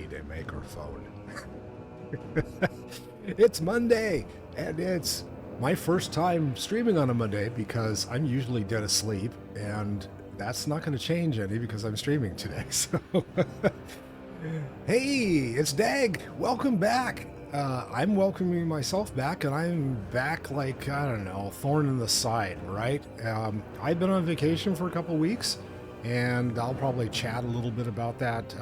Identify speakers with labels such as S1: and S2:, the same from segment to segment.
S1: everyday microphone. It's Monday, and it's my first time streaming on a Monday because I'm usually dead asleep, and that's not going to change any because I'm streaming today. So, hey, it's Dag. Welcome back. I'm welcoming myself back, and I'm back like, I don't know, thorn in the side, right? I've been on vacation for a couple weeks, and I'll probably chat a little bit about that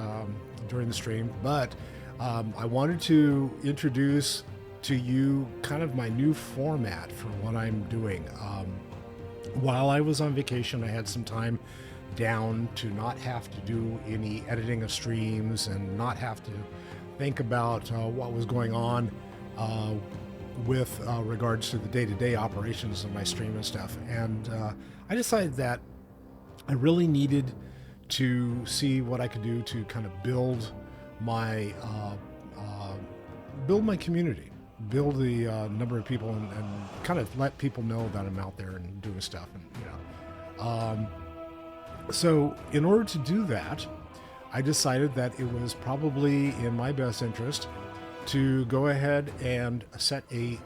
S1: during the stream. But I wanted to introduce to you kind of my new format for what I'm doing. While I was on vacation, I had some time down to not have to do any editing of streams and not have to think about what was going on with regards to the day-to-day operations of my stream and stuff. And I decided that I really needed to see what I could do to kind of build my community, build the number of people, and kind of let people know that I'm out there and doing stuff, and so in order to do that, I decided that it was probably in my best interest to go ahead and set a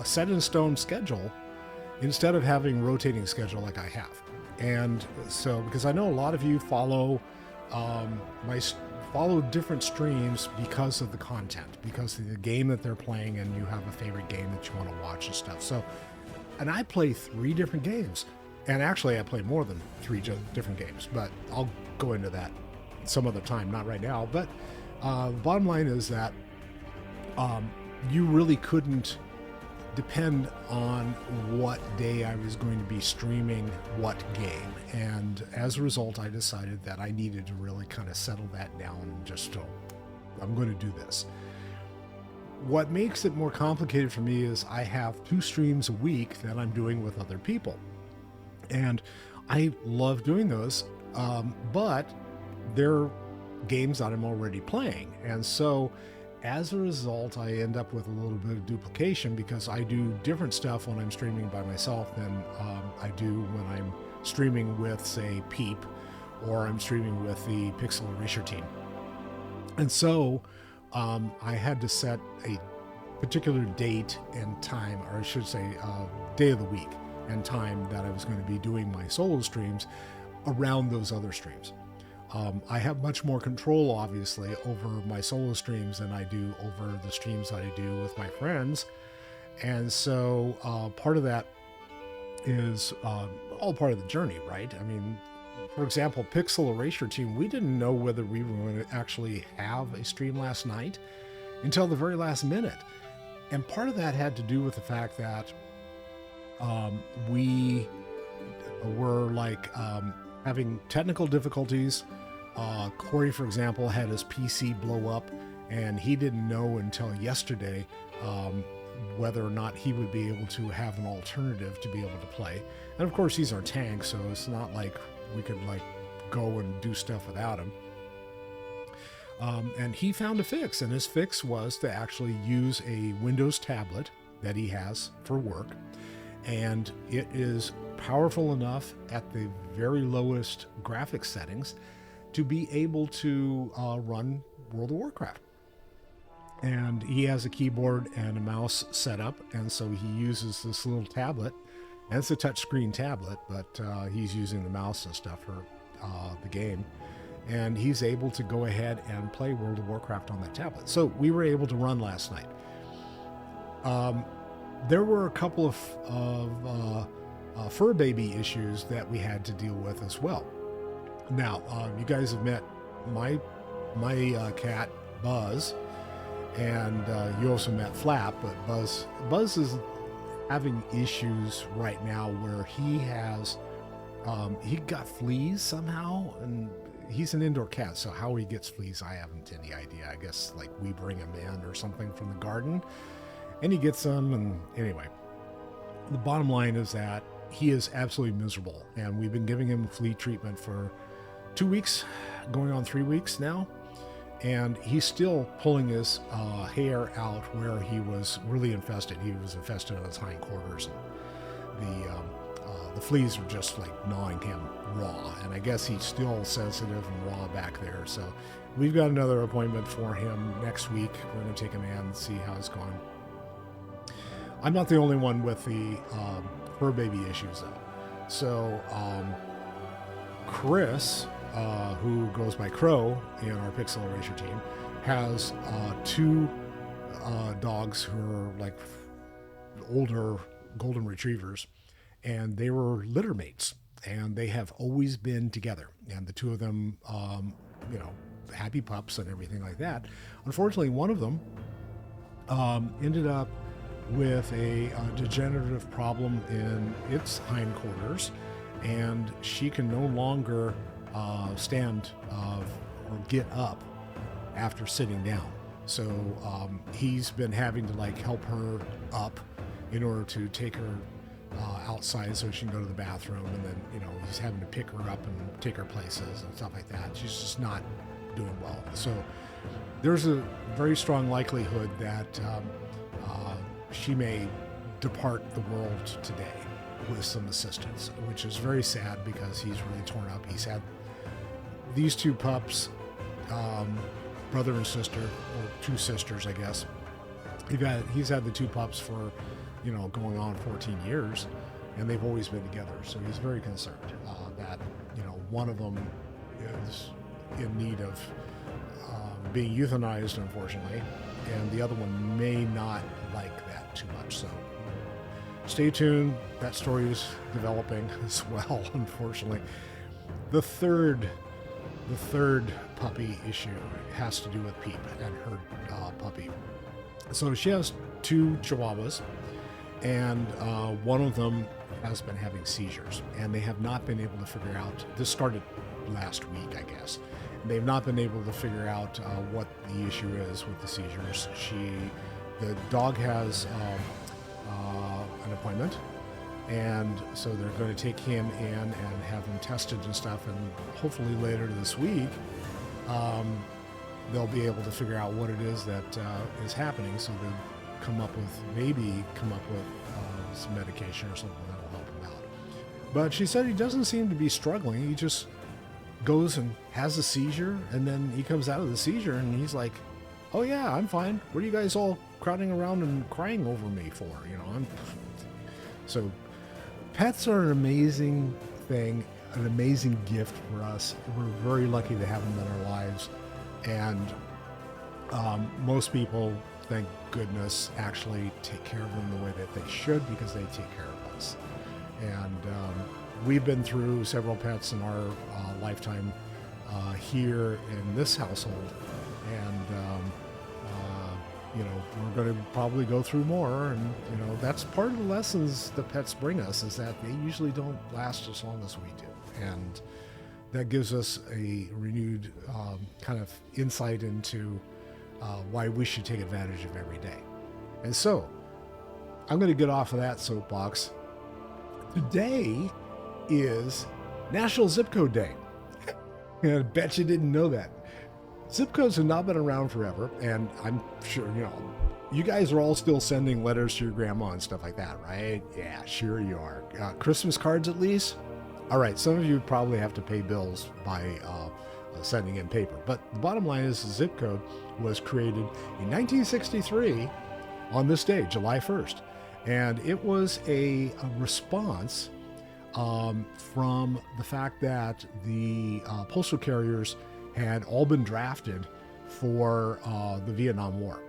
S1: set in stone schedule instead of having rotating schedule like I have. And so, because I know a lot of you follow follow different streams because of the content, because of the game that they're playing, and you have a favorite game that you want to watch and stuff. So, and I play 3 different games, and actually I play more than 3 different games, but I'll go into that some other time, not right now. But the bottom line is that you really couldn't depend on what day I was going to be streaming what game. And as a result, I decided that I needed to really kind of settle that down and just go, I'm going to do this. What makes it more complicated for me is I have 2 streams a week that I'm doing with other people. And I love doing those, but they're games that I'm already playing. And so as a result, I end up with a little bit of duplication because I do different stuff when I'm streaming by myself than I do when I'm streaming with, say, Peep, or I'm streaming with the Pixel Erasure team. And so I had to set a particular date and time, or I should say day of the week and time that I was going to be doing my solo streams around those other streams. I have much more control, obviously, over my solo streams than I do over the streams that I do with my friends. And so part of that is all part of the journey, right? I mean, for example, Pixel Erasure team, we didn't know whether we were going to actually have a stream last night until the very last minute. And part of that had to do with the fact that we were like having technical difficulties. Corey, for example, had his PC blow up, and he didn't know until yesterday whether or not he would be able to have an alternative to be able to play. And of course, he's our tank, so it's not like we could like go and do stuff without him. And he found a fix, and his fix was to actually use a Windows tablet that he has for work, and it is powerful enough at the very lowest graphics settings to be able to run World of Warcraft. And he has a keyboard and a mouse set up, and so he uses this little tablet, and it's a touchscreen tablet, but he's using the mouse and stuff for the game, and he's able to go ahead and play World of Warcraft on that tablet. So we were able to run last night. There were a couple of fur baby issues that we had to deal with as well. Now, you guys have met my cat Buzz, and you also met Flap, but Buzz is having issues right now where he has he got fleas somehow, and he's an indoor cat, so how he gets fleas, I haven't any idea. I guess like we bring him in or something from the garden, and he gets them. And anyway, the bottom line is that he is absolutely miserable, and we've been giving him flea treatment for 2 weeks, going on 3 weeks now, and he's still pulling his hair out where he was really infested. He was infested on his hindquarters, and the fleas are just like gnawing him raw, and I guess he's still sensitive and raw back there. So we've got another appointment for him next week. We're going to take him in and see how it's going. I'm not the only one with the fur baby issues though. So Chris, who goes by Crow in our Pixel Erasure team, has two dogs who are like older golden retrievers, and they were litter mates, and they have always been together, and the two of them happy pups and everything like that. Unfortunately, one of them ended up with a degenerative problem in its hindquarters, and she can no longer stand or get up after sitting down. So he's been having to like help her up in order to take her outside so she can go to the bathroom, and then he's having to pick her up and take her places and stuff like that. She's just not doing well. So there's a very strong likelihood that she may depart the world today with some assistance, which is very sad because he's really torn up. He's had these two pups, brother and sister, or two sisters, I guess. He's had the two pups for, going on 14 years, and they've always been together. So he's very concerned that, one of them is in need of being euthanized, unfortunately, and the other one may not like that too much. So stay tuned. That story is developing as well, unfortunately. The third puppy issue has to do with Peep and her puppy. So she has two Chihuahuas, and one of them has been having seizures, and they have not been able to figure out. This started last week, I guess. They've not been able to figure out what the issue is with the seizures. The dog has an appointment, and so they're going to take him in and have him tested and stuff, and hopefully later this week they'll be able to figure out what it is that is happening, so they'll come up with some medication or something that will help him out. But she said he doesn't seem to be struggling. He just goes and has a seizure, and then he comes out of the seizure and he's like, oh yeah, I'm fine. What are you guys all crowding around and crying over me for? So pets are an amazing thing, an amazing gift for us. We're very lucky to have them in our lives, and most people, thank goodness, actually take care of them the way that they should, because they take care of us. And we've been through several pets in our lifetime here in this household, and we're going to probably go through more, and that's part of the lessons the pets bring us, is that they usually don't last as long as we do, and that gives us a renewed kind of insight into why we should take advantage of every day. And so I'm going to get off of that soapbox. Today is National Zip Code Day. I bet you didn't know that. Zip codes have not been around forever, and I'm sure, you guys are all still sending letters to your grandma and stuff like that, right? Yeah, sure you are. Christmas cards at least? All right, some of you probably have to pay bills by sending in paper, but the bottom line is the zip code was created in 1963 on this day, July 1st, and it was a response from the fact that the postal carriers had all been drafted for the Vietnam War.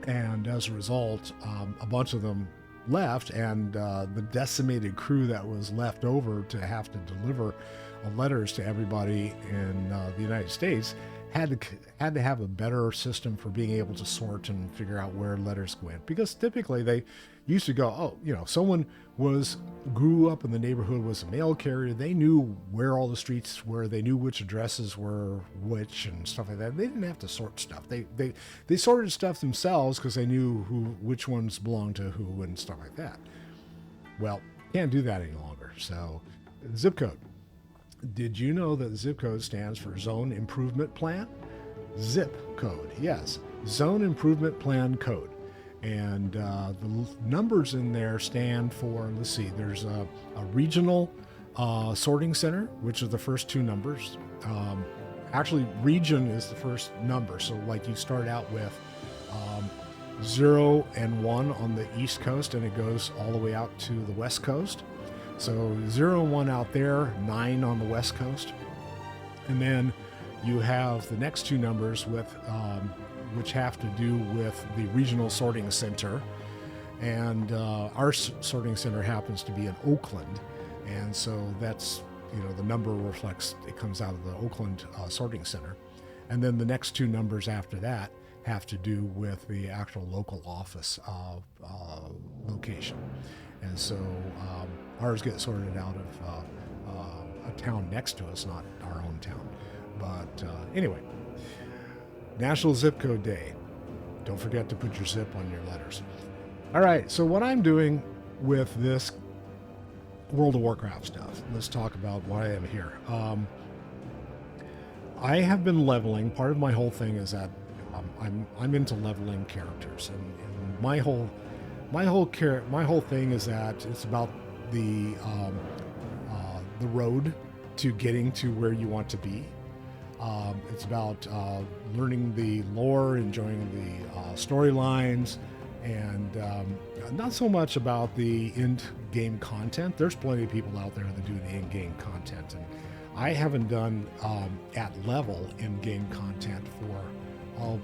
S1: And as a result, a bunch of them left, and the decimated crew that was left over to have to deliver letters to everybody in the United States had to have a better system for being able to sort and figure out where letters went. Because typically they used to go, someone grew up in the neighborhood, was a mail carrier. They knew where all the streets were. They knew which addresses were which and stuff like that. They didn't have to sort stuff. They sorted stuff themselves because they knew which ones belonged to who and stuff like that. Well, can't do that any longer. So zip code. Did you know that zip code stands for Zone Improvement Plan? Zip code, yes. Zone Improvement Plan code. And numbers in there stand for, let's see, there's a regional sorting center, which are the first two numbers. Actually, region is the first number. So like you start out with 0 and 1 on the East Coast, and it goes all the way out to the West Coast. So 0 and 1 out there, 9 on the West Coast. And then you have the next two numbers with which have to do with the regional sorting center. And our sorting center happens to be in Oakland. And so that's, the number reflects, it comes out of the Oakland sorting center. And then the next two numbers after that have to do with the actual local office location. And so ours get sorted out of a town next to us, not our own town. But anyway, National Zip Code Day. Don't forget to put your zip on your letters. All right, so what I'm doing with this World of Warcraft stuff, let's talk about why I am here. I have been leveling. Part of my whole thing is that I'm into leveling characters, and my whole thing is that it's about the road to getting to where you want to be. It's about learning the lore, enjoying the storylines, and not so much about the in-game content. There's plenty of people out there that do the in-game content, and I haven't done at level in-game content for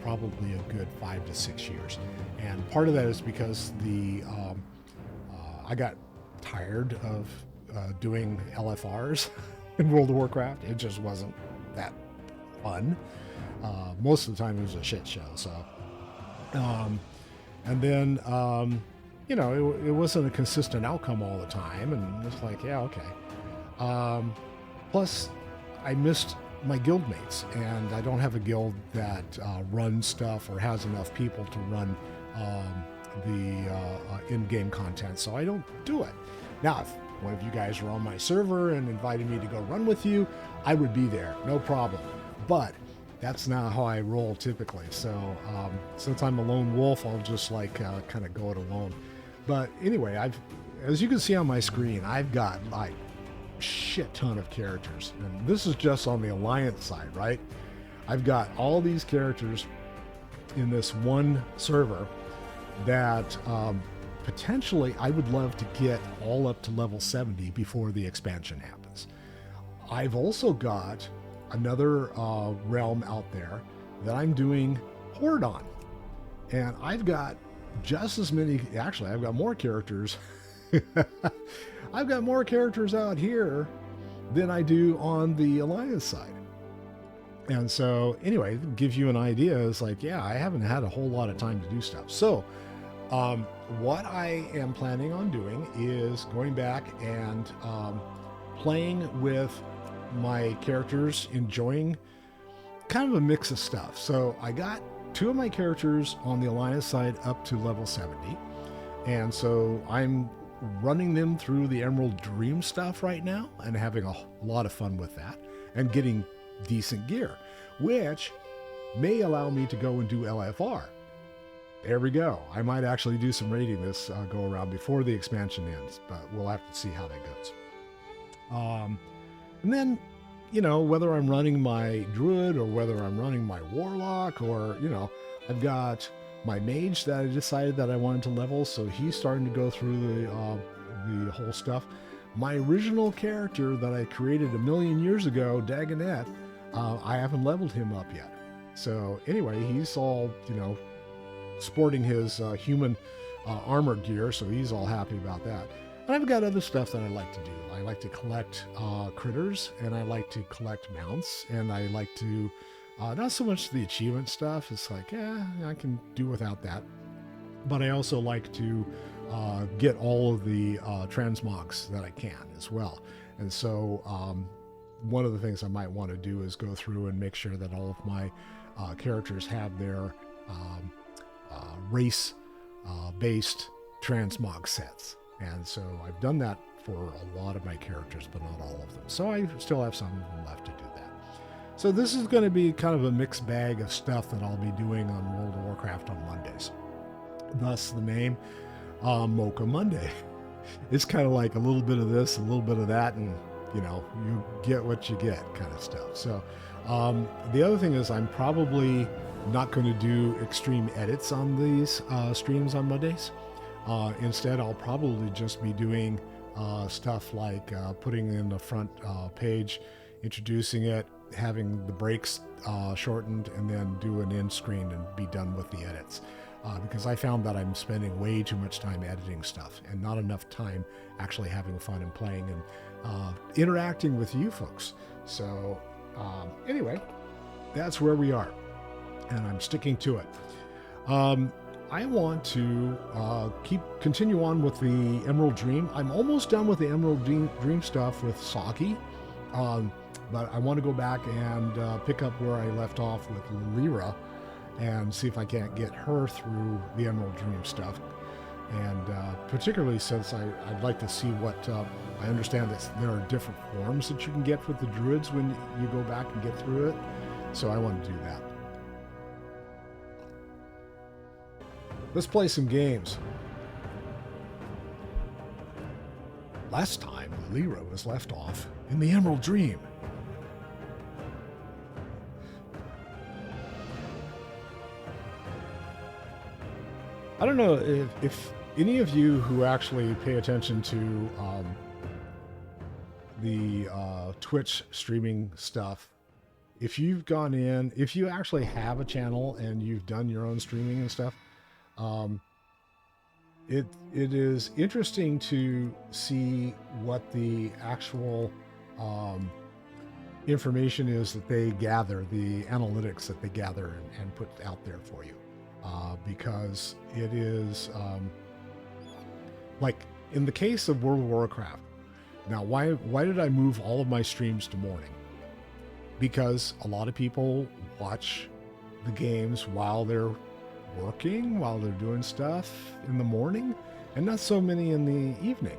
S1: probably a good 5 to 6 years. And part of that is because I got tired of doing LFRs in World of Warcraft. It just wasn't that fun. Most of the time it was a shit show. So, and then, it wasn't a consistent outcome all the time. And it's like, yeah, okay. Plus, I missed my guild mates, and I don't have a guild that runs stuff or has enough people to run the in-game content, so I don't do it. Now, if one of you guys were on my server and invited me to go run with you, I would be there, no problem. But that's not how I roll typically. So since I'm a lone wolf, I'll just kind of go it alone. But anyway, as you can see on my screen, I've got like shit ton of characters, and this is just on the Alliance side, right? I've got all these characters in this one server that potentially I would love to get all up to level 70 before the expansion happens. I've also got another realm out there that I'm doing Horde on, and I've got just as many, actually I've got more characters I've got more characters out here than I do on the Alliance side. And so anyway, it gives you an idea. It's like, yeah, I haven't had a whole lot of time to do stuff. So what I am planning on doing is going back and playing with my characters, enjoying kind of a mix of stuff. So I got 2 of my characters on the Alliance side up to level 70. And so I'm running them through the Emerald Dream stuff right now and having a lot of fun with that and getting decent gear, which may allow me to go and do LFR. There we go. I might actually do some raiding this go around before the expansion ends, but we'll have to see how that goes. And then, whether I'm running my Druid or whether I'm running my Warlock, or, I've got my mage that I decided that I wanted to level, so he's starting to go through the whole stuff. My original character that I created a million years ago, Dagonet, I haven't leveled him up yet. So anyway, he's all, sporting his human armor gear, so he's all happy about that. And I've got other stuff that I like to do. I like to collect critters, and I like to collect mounts, and I like to not so much the achievement stuff. It's like, yeah, I can do without that. But I also like to get all of the transmogs that I can as well. And so one of the things I might want to do is go through and make sure that all of my characters have their race-based transmog sets. And so I've done that for a lot of my characters, but not all of them. So I still have some of them left to do that. So this is going to be kind of a mixed bag of stuff that I'll be doing on World of Warcraft on Mondays. thus the name Mocha Monday. It's kind of like a little bit of this, a little bit of that, and you get what you get kind of stuff. So the other thing is I'm probably not going to do extreme edits on these streams on Mondays. Instead, I'll probably just be doing stuff like putting in the front page, introducing it, having the breaks shortened, and then do an end screen and be done with the edits. Because I found that I'm spending way too much time editing stuff and not enough time actually having fun and playing and interacting with you folks. So anyway, that's where we are, and I'm sticking to it. I want to continue on with the Emerald Dream. I'm almost done with the Emerald Dream stuff with Saki, but I want to go back and pick up where I left off with Lyra and see if I can't get her through the Emerald Dream stuff. And particularly since I'd like to see what, I understand that there are different forms that you can get with the Druids when you go back and get through it. So I want to do that. Let's play some games. Last time, Lyra was left off in the Emerald Dream. I don't know if any of you who actually pay attention to the Twitch streaming stuff, if you've gone in, if you actually have a channel and you've done your own streaming and stuff, it is interesting to see what the actual information is that they gather, the analytics that they gather and put out there for you. Because it is like in the case of World of Warcraft. Now, why did I move all of my streams to morning? Because a lot of people watch the games while they're working, while they're doing stuff in the morning, and not so many in the evening.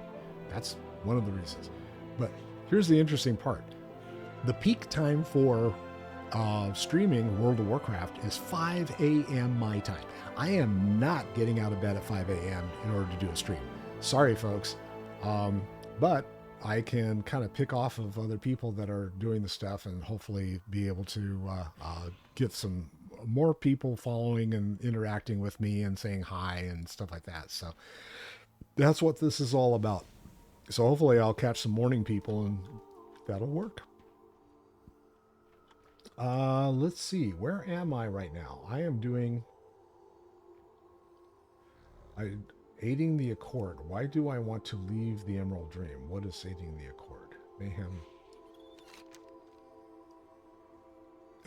S1: That's one of the reasons. But here's the interesting part. The peak time for streaming World of Warcraft is 5 a.m. my time. I am not getting out of bed at 5 a.m. in order to do a stream. Sorry, folks. But I can kind of pick off of other people that are doing the stuff and hopefully be able to get some more people following and interacting with me and saying hi and stuff like that. So that's what this is all about. So hopefully I'll catch some morning people and that'll work. Let's see. Where am I right now? I am doing... aiding the Accord. Why do I want to leave the Emerald Dream? What is aiding the Accord? Mayhem.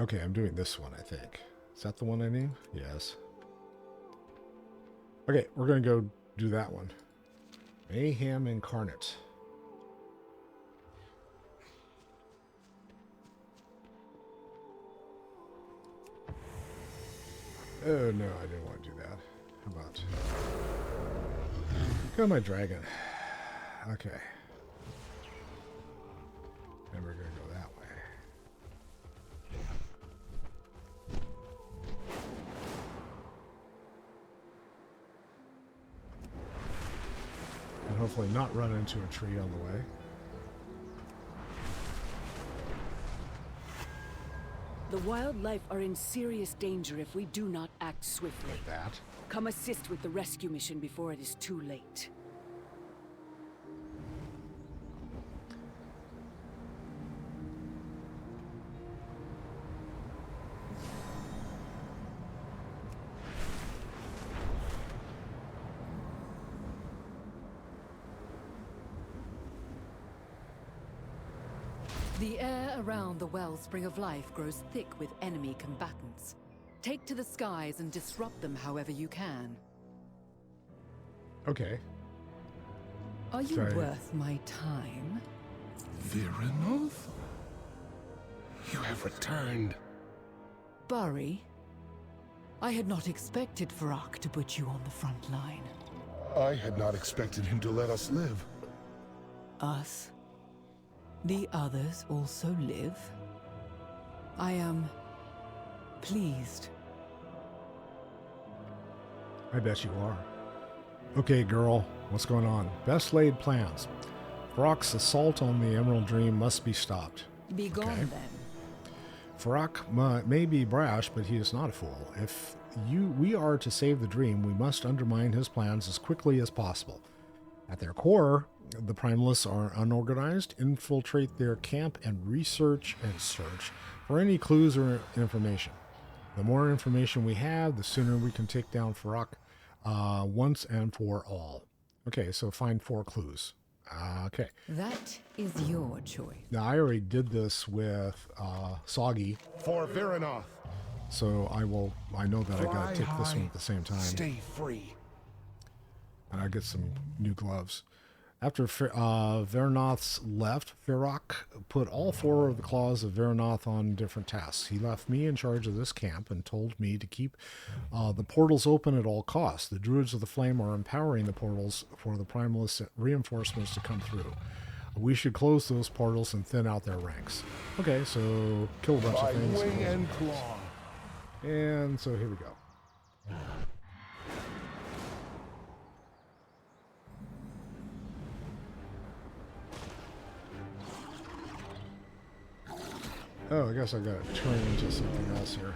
S1: Okay, I'm doing this one, I think. Is that the one I need? Yes. Okay, we're going to go do that one. Mayhem Incarnate. Oh, no, I didn't want to do that. How about... Go my dragon. Okay. And we're going to go that way. And hopefully not run into a tree on the way.
S2: The wildlife are in serious danger if we do not act swiftly.
S1: Like that.
S2: Come assist with the rescue mission before it is too late.
S3: The air around the wellspring of life grows thick with enemy combatants. Take to the skies and disrupt them however you can.
S1: Okay.
S3: Are you worth my time?
S4: Virinov? You have returned.
S3: Bari, I had not expected Farak to put you on the front line.
S4: I had not expected him to let us live.
S3: Us? The others also live? I am pleased.
S1: I bet you are. Okay, girl, what's going on? Best laid plans. Farak's assault on the Emerald Dream must be stopped.
S3: Be gone
S1: Okay.
S3: then.
S1: Farak may be brash, but he is not a fool. If we are to save the dream, we must undermine his plans as quickly as possible. At their core, the Primalists are unorganized. Infiltrate their camp and research and search for any clues or information. The more information we have, the sooner we can take down Farak once and for all. Okay, so find 4 clues. Okay.
S3: That is your choice.
S1: Now, I already did this with Soggy,
S4: For Viranoth.
S1: so I know that I gotta take this one at the same time.
S4: Stay free.
S1: And I get some new gloves. After Viranoth's left, Farak put all 4 of the claws of Viranoth on different tasks. He left me in charge of this camp and told me to keep the portals open at all costs. The Druids of the Flame are empowering the portals for the Primalist reinforcements to come through. We should close those portals and thin out their ranks. Okay, so kill a bunch
S4: By
S1: of things.
S4: wing and claw.
S1: And so here we go. Oh, I guess I gotta turn into something else here.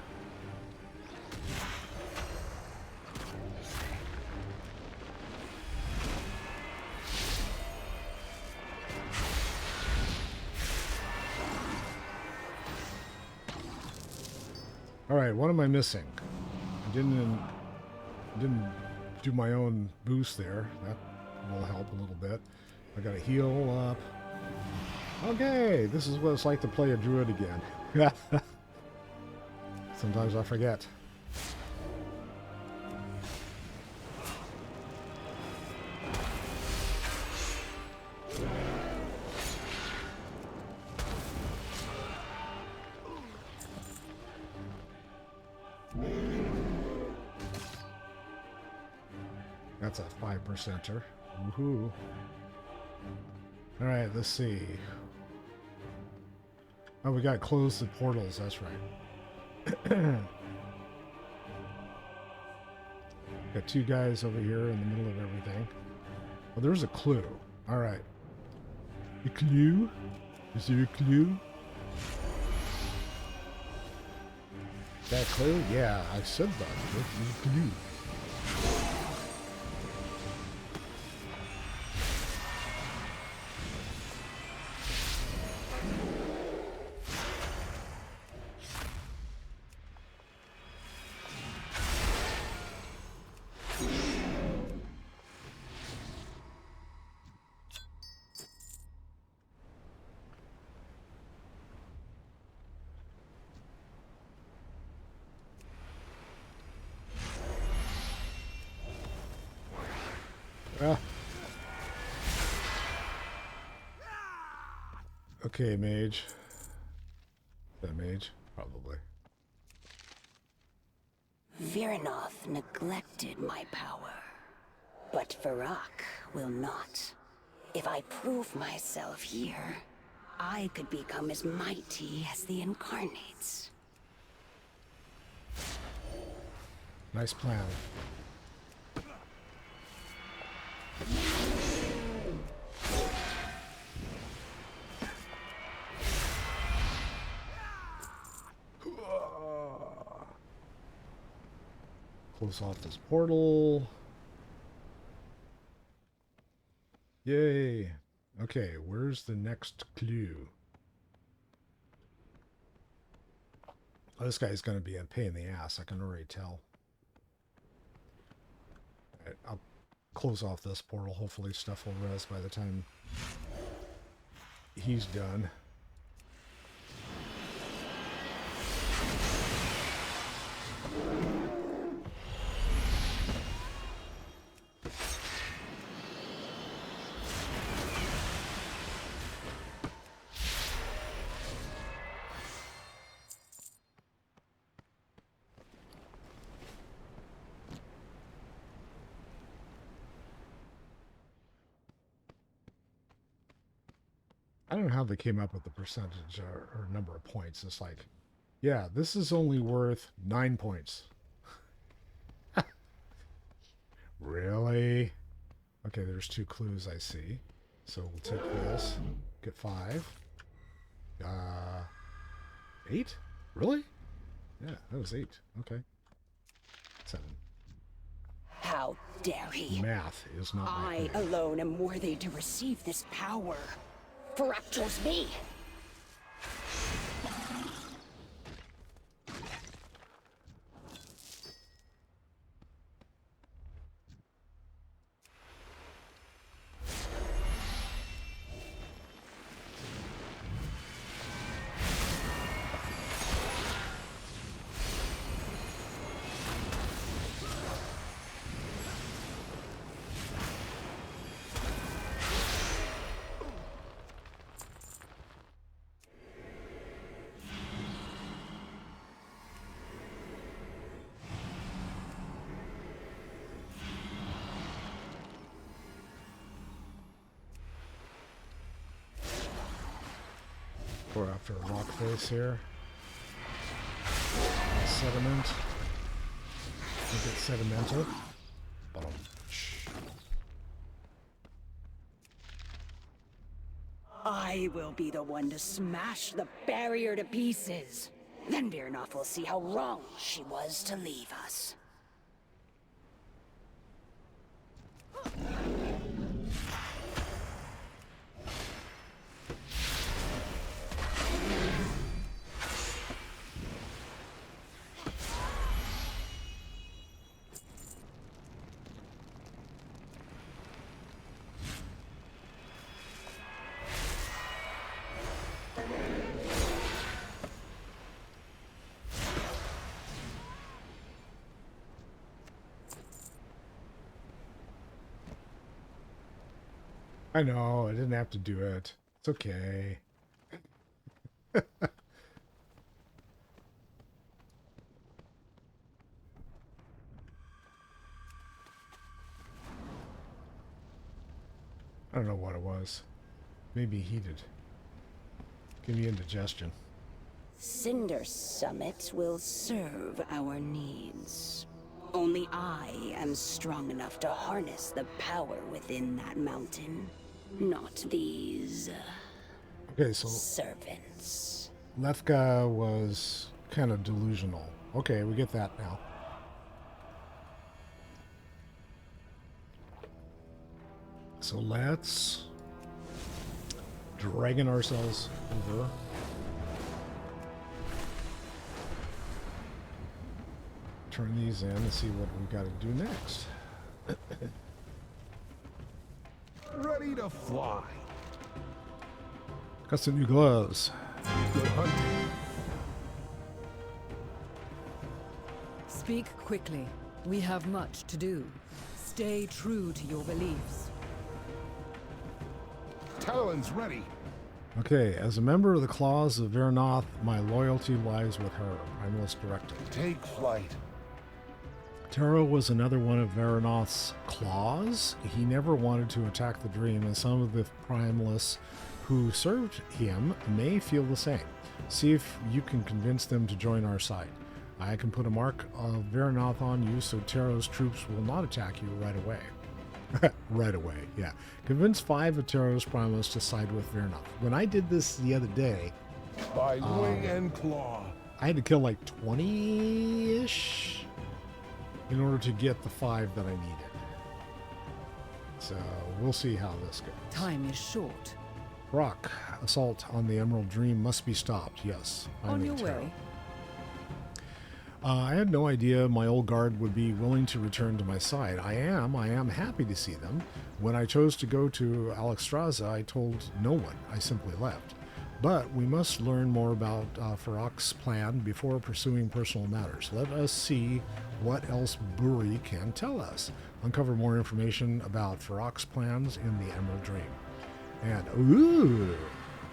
S1: All right, what am I missing? I didn't do my own boost there. That will help a little bit. I gotta heal up. Okay, this is what it's like to play a druid again. Sometimes I forget. That's a 5%er. Woohoo. All right, let's see. Oh, we got to close the portals. That's right. Got 2 guys over here in the middle of everything. Well, there's a clue. All right. A clue? Is there a clue? That clue? Yeah, I said that. There's a clue. Ah. Okay, mage. Is that mage? Probably.
S5: Viranoth neglected my power, but Farak will not. If I prove myself here, I could become as mighty as the Incarnates.
S1: Nice plan. Close off this portal. Yay. Okay, where's the next clue? Oh, this guy's going to be a pain in the ass, I can already tell. Alright, I'll close off this portal. Hopefully stuff will res by the time he's done. I don't know how they came up with the percentage or number of points. It's like, yeah, this is only worth 9 points. Really? Okay, there's 2 clues I see. So we'll take this. Get 5. 8? Really? Yeah, that was 8. Okay. 7.
S5: How dare he?
S1: Math is not my
S5: I
S1: thing.
S5: alone am worthy to receive this power. Farak chose me.
S1: We're after a rock face here. Sediment. Make it sedimental. Boom.
S5: I will be the one to smash the barrier to pieces. Then Virnoff will see how wrong she was to leave us.
S1: I know, I didn't have to do it. It's okay. I don't know what it was. Maybe heated. Give me indigestion.
S5: Cinder Summit will serve our needs. Only I am strong enough to harness the power within that mountain. Not these
S1: Okay, so
S5: servants.
S1: Lefka was kind of delusional. Okay, we get that now. So let's dragon ourselves over. Turn these in and see what we've got to do next.
S4: Ready to fly.
S1: Got some new gloves.
S4: Good hunting.
S3: Speak quickly. We have much to do. Stay true to your beliefs.
S4: Talon's ready.
S1: Okay, as a member of the Claws of Virnoth, my loyalty lies with her. Primalist Directive.
S4: Take flight.
S1: Taro was another one of Virnoth's claws. He never wanted to attack the dream, and some of the primalists who served him may feel the same. See if you can convince them to join our side. I can put a mark of Virnoth on you so Taro's troops will not attack you right away. Right away, yeah. Convince 5 of Taro's primalists to side with Virnoth. When I did this the other day,
S4: By wing and claw.
S1: I had to kill like 20-ish in order to get the 5 that I needed. So we'll see how this goes.
S3: Time is short.
S1: Rock assault on the Emerald Dream must be stopped. Yes.
S3: On your way.
S1: I had no idea my old guard would be willing to return to my side. I am happy to see them. When I chose to go to Alexstrasza, I told no one. I simply left. But we must learn more about Farak's plan before pursuing personal matters. Let us see what else Buri can tell us. Uncover more information about Farak's plans in the Emerald Dream. And, ooh,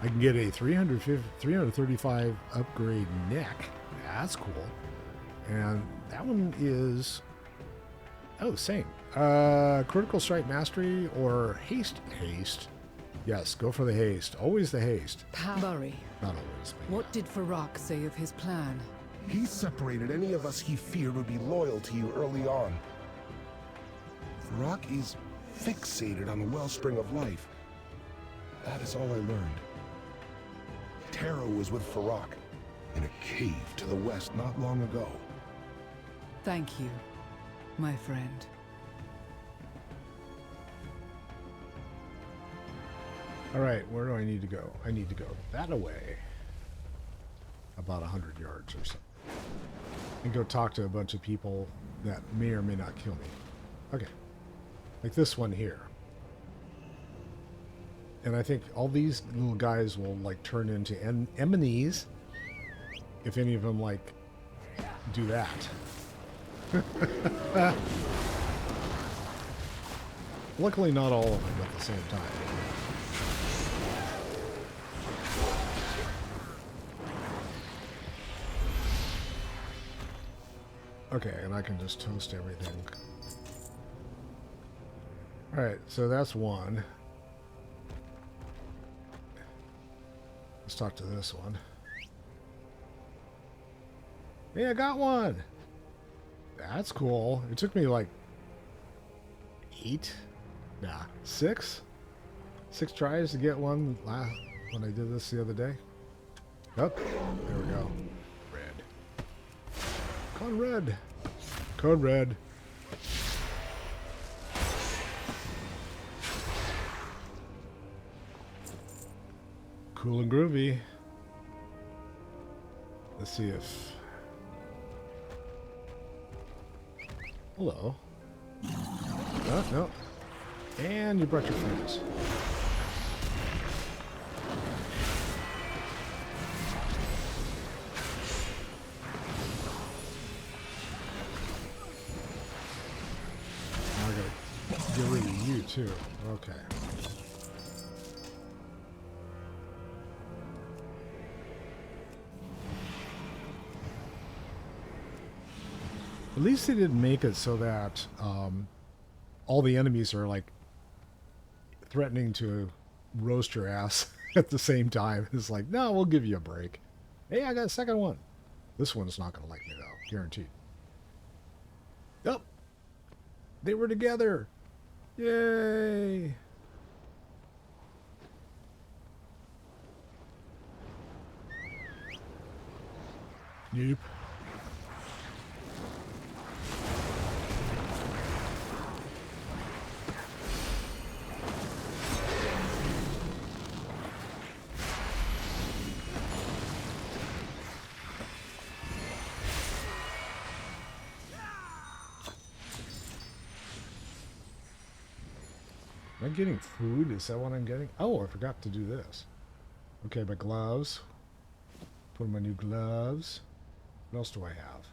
S1: I can get a 335 upgrade neck. That's cool. And that one is, oh, same. Critical Strike Mastery or Haste. Yes, go for the haste. Always the haste.
S3: Buri,
S1: Not always, but
S3: what did Farak say of his plan?
S4: He separated any of us he feared would be loyal to you early on. Farak is fixated on the wellspring of life. That is all I learned. Terra was with Farak in a cave to the west not long ago.
S3: Thank you, my friend.
S1: All right, where do I need to go? I need to go that away. About 100 yards or so. And go talk to a bunch of people that may or may not kill me. Okay. Like this one here. And I think all these little guys will like turn into enemies if any of them like do that. Luckily not all of them at the same time. Okay, and I can just toast everything. Alright, so that's one. Let's talk to this one. Hey, I got one! That's cool. It took me like 6 tries to get one when I did this the other day. Oh, there we go. Red. Code red. Code red. Cool and groovy. Let's see if... Hello. Oh, no. And you brought your friends. Now I gotta get rid of you too. Okay. At least they didn't make it so that all the enemies are like threatening to roast your ass at the same time. It's like, no, we'll give you a break. Hey, I got a second one. This one's not going to like me though, guaranteed. Oh, they were together. Yay. Nope. Am I getting food? Is that what I'm getting? Oh, I forgot to do this. Okay, my gloves. Put on my new gloves. What else do I have?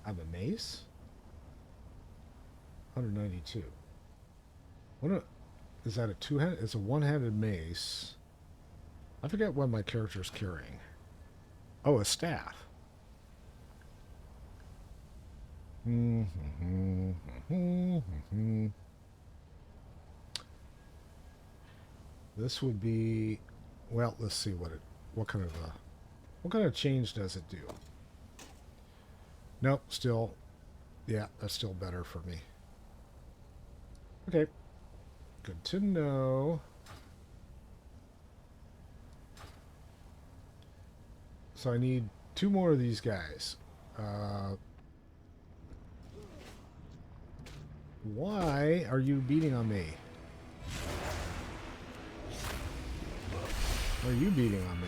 S1: I have a mace. 192. Is that a two-handed? It's a one-handed mace. I forget what my character's carrying. Oh, a staff. This would be, well, let's see what kind of change does it do? Nope, still, yeah, that's still better for me. Okay, good to know. So I need 2 more of these guys. Why are you beating on me? Why are you beating on me?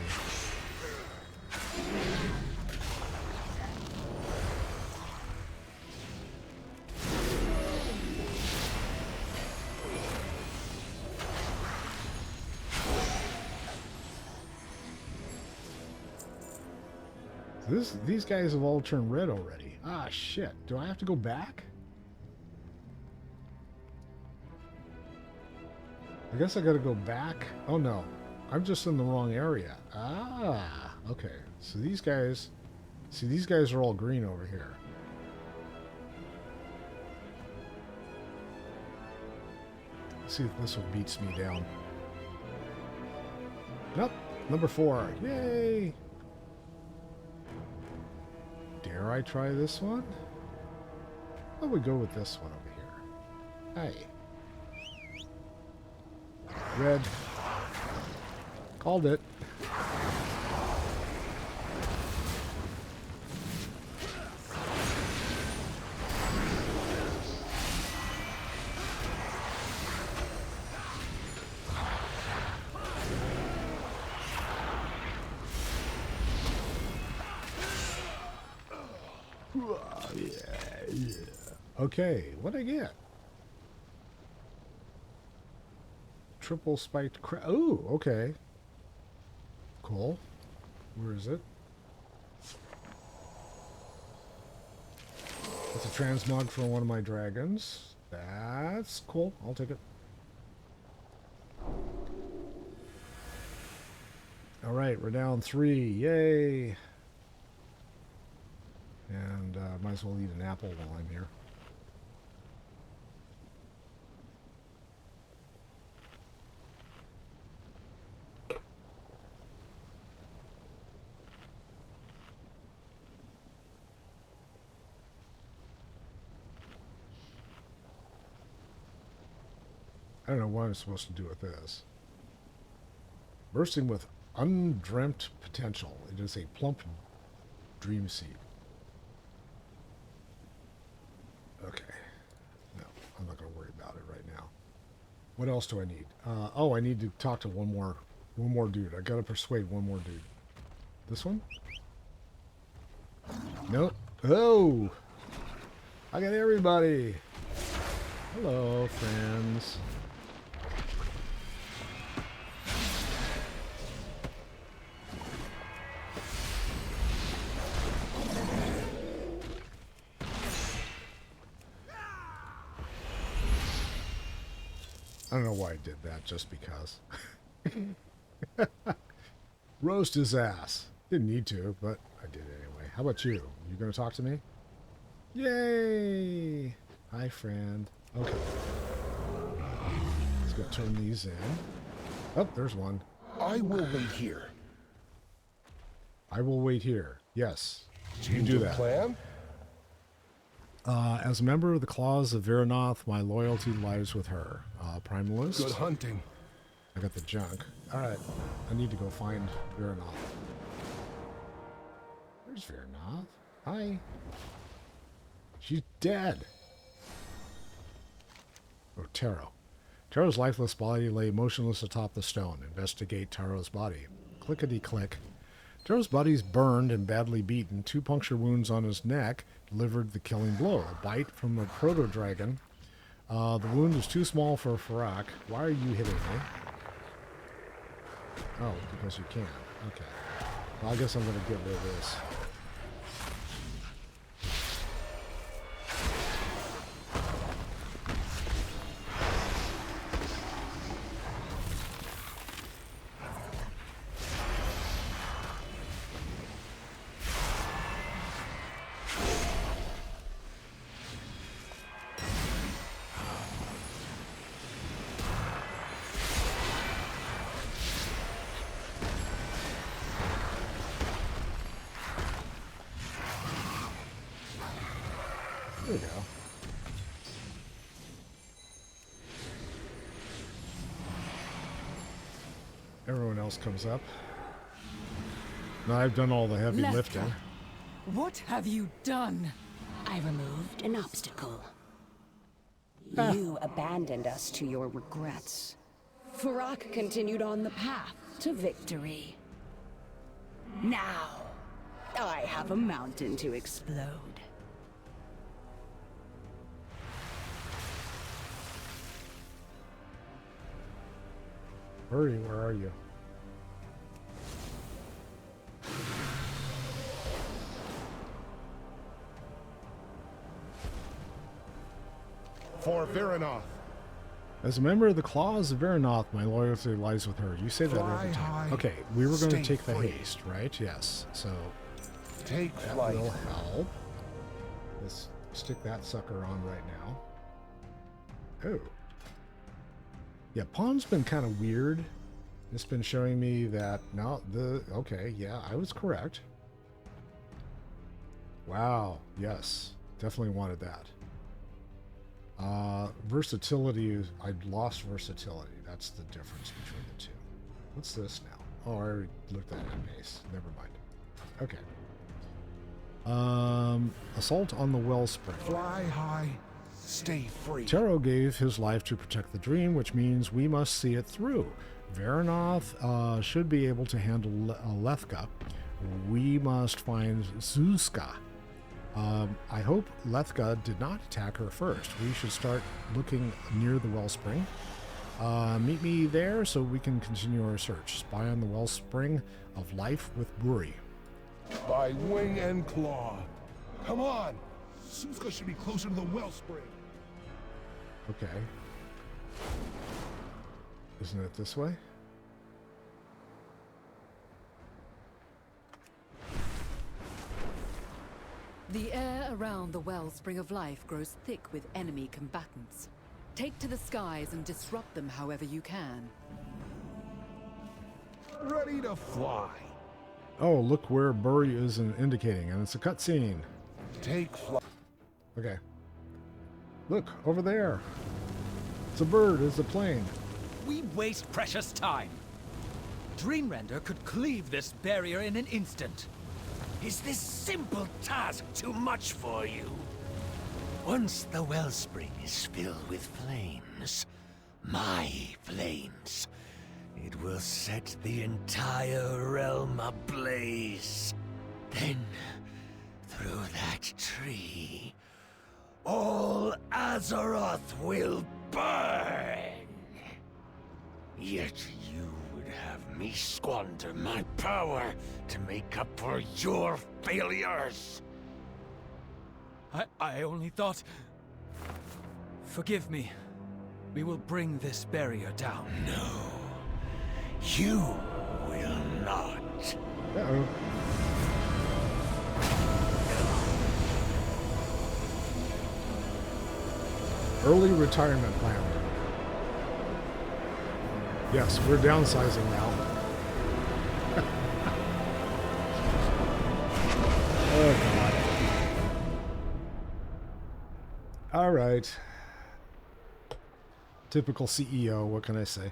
S1: These guys have all turned red already. Ah, shit. Do I have to go back? I guess I gotta go back. Oh, no. I'm just in the wrong area. Ah, okay. So these guys... See, these guys are all green over here. Let's see if this one beats me down. Nope. Number 4. Yay! Dare I try this one? Why don't we go with this one over here? Hey. Red. Called it. Yeah. Okay, what'd I get? Triple spiked oh, okay. Cool. Where is it? It's a transmog for one of my dragons. That's cool. I'll take it. Alright, we're down 3. Yay! And might as well eat an apple while I'm here. I don't know what I'm supposed to do with this. Bursting with undreamt potential. It is a plump dream seed. Okay. No, I'm not going to worry about it right now. What else do I need? Oh, I need to talk to one more dude. I got to persuade one more dude. This one? Nope. Oh! I got everybody! Hello, friends. I don't know why I did that, just because. Roast his ass. Didn't need to, but I did anyway. How about you? You gonna talk to me? Yay! Hi, friend. Okay. Let's go turn these in. Oh, there's one.
S4: I will wait here.
S1: I will wait here. Yes. You
S4: Change
S1: do
S4: of
S1: that.
S4: plan?
S1: As a member of the Claws of Veranoth, my loyalty lies with her. Primalist.
S4: Good hunting.
S1: I got the junk. Alright. I need to go find Veranoth. Where's Veranoth? Hi. She's dead. Oh, Taro. Taro's lifeless body lay motionless atop the stone. Investigate Taro's body. Clickety-click. Taro's body's burned and badly beaten. 2 puncture wounds on his neck delivered the killing blow. A bite from the proto-dragon. The wound is too small for Farak. Why are you hitting me? Oh, because you can. Okay. Well, I guess I'm going to get rid of this. There we go. Everyone else comes up. Now I've done all the heavy lifting.
S3: What have you done?
S5: I removed an obstacle. You abandoned us to your regrets. Farak continued on the path to victory. Now, I have a mountain to explode.
S1: Hurry, where are you?
S4: For Veranoth.
S1: As a member of the Claws of Veranoth, my loyalty lies with her. You say that
S4: Fly
S1: every time.
S4: high,
S1: Okay, we were going to
S4: stay
S1: take the
S4: free.
S1: haste, right? Yes. So
S4: Take
S1: that
S4: flight.
S1: will help. Let's stick that sucker on right now. Oh. Yeah, Pawn's been kind of weird. It's been showing me that okay, yeah, I was correct. Wow, yes, definitely wanted that. Versatility, I lost versatility. That's the difference between the two. What's this now? Oh, I already looked at it base. Never mind. Okay. Assault on the wellspring.
S4: Fly high, stay free.
S1: Taro gave his life to protect the dream, which means we must see it through. Veranoth should be able to handle Lethka. We must find Zuzka. I hope Lethka did not attack her first. We should start looking near the wellspring. Meet me there so we can continue our search. Spy on the wellspring of life with Buri.
S4: By wing and claw. Come on! Suska should be closer to the wellspring.
S1: Okay. Isn't it this way?
S3: The air around the wellspring of life grows thick with enemy combatants. Take to the skies and disrupt them however you can.
S4: Ready to fly.
S1: Oh, look where Buri is indicating, and it's a cutscene.
S4: Take flight.
S1: Okay. Look, over there. It's a bird, it's a plane.
S6: We waste precious time. Dreamrender could cleave this barrier in an instant.
S7: Is this simple task too much for you? Once the wellspring is filled with flames, my flames, it will set the entire realm ablaze. Then, through that tree, all Azeroth will burn. Yet you would have me squander my power to make up for your failures.
S6: I only thought... Forgive me. We will bring this barrier down.
S7: No. You will not.
S1: Uh-oh. Early retirement plan. Yes, we're downsizing now. Oh, God. All right. Typical CEO, what can I say?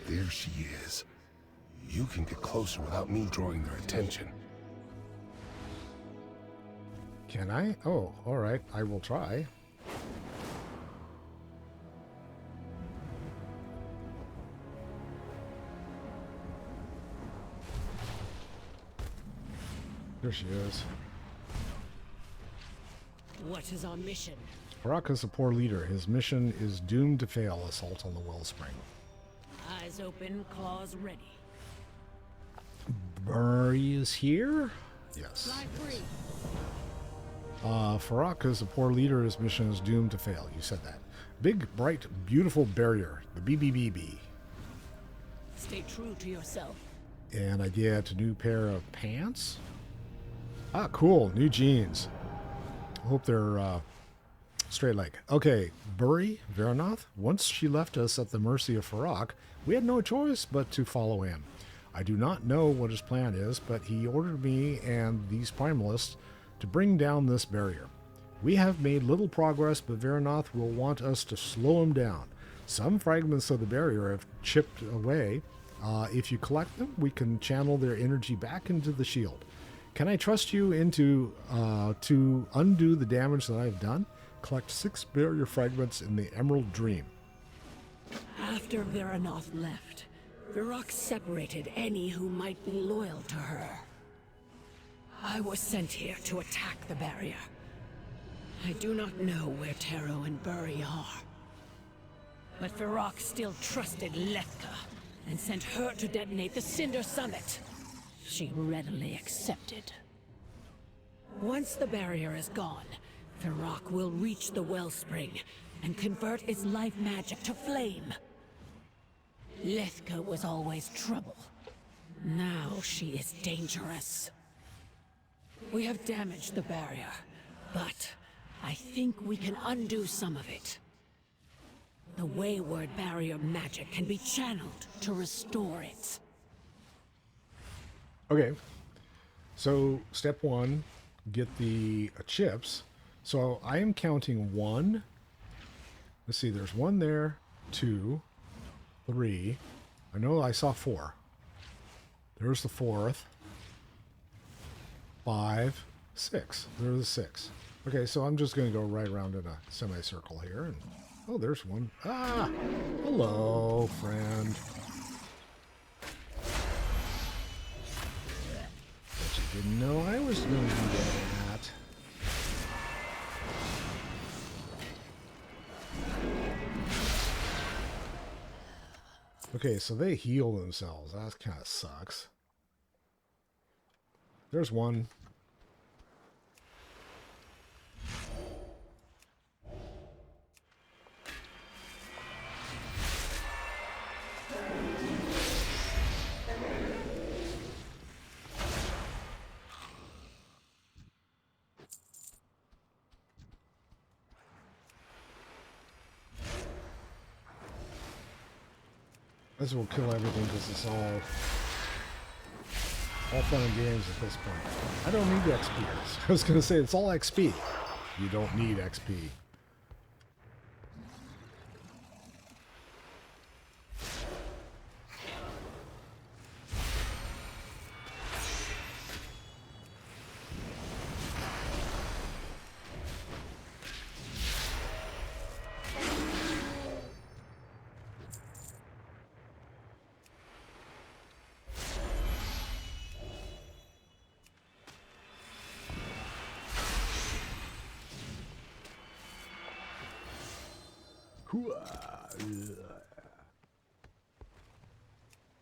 S4: There she is. You can get closer without me drawing their attention.
S1: Can I? Oh, all right. I will try. There she is.
S2: What is our mission?
S1: Baraka's a poor leader. His mission is doomed to fail. Assault on the wellspring.
S2: Eyes open, claws ready.
S1: Buri is here? Yes.
S2: Fly free.
S1: Farak is a poor leader. His mission is doomed to fail. You said that. Big, bright, beautiful barrier. The BBBB.
S2: Stay true to yourself.
S1: And I get a new pair of pants. Ah, cool. New jeans. I hope they're straight leg. Okay, Buri, Veranoth, once she left us at the mercy of Farak, we had no choice but to follow him. I do not know what his plan is, but he ordered me and these primalists to bring down this barrier. We have made little progress, but Veranoth will want us to slow him down. Some fragments of the barrier have chipped away. If you collect them, we can channel their energy back into the shield. Can I trust you to undo the damage that I've done? Collect 6 barrier fragments in the Emerald Dream.
S2: After Veranoth left, Farak separated any who might be loyal to her. I was sent here to attack the barrier. I do not know where Taro and Buri are. But Farak still trusted Lethka and sent her to detonate the Cinder Summit. She readily accepted. Once the barrier is gone, Farak will reach the wellspring and convert its life magic to flame. Lethka was always trouble. Now she is dangerous. We have damaged the barrier, but I think we can undo some of it. The wayward barrier magic can be channeled to restore it.
S1: Okay, so step 1, get the chips. So I am counting 1, Let's see, there's one there, 2, 3. I know I saw 4. There's the 4th. 5, 6. There's the 6. Okay, so I'm just going to go right around in a semicircle here. And, oh, there's one. Ah! Hello, friend. Bet you didn't know I was going to do that. Okay, so they heal themselves. That kind of sucks. There's one. This will kill everything because it's all fun and games at this point. I don't need XP. I was going to say it's all XP. You don't need XP.